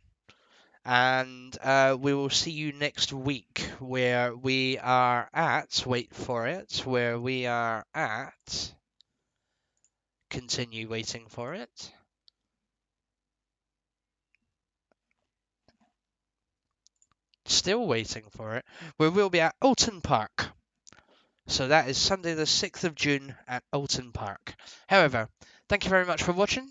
And we will see you next week where we are at, wait for it, where we are at, continue waiting for it. Still waiting for it. We will be at Alton Park. So that is Sunday the 6th of June at Alton Park. However, thank you very much for watching.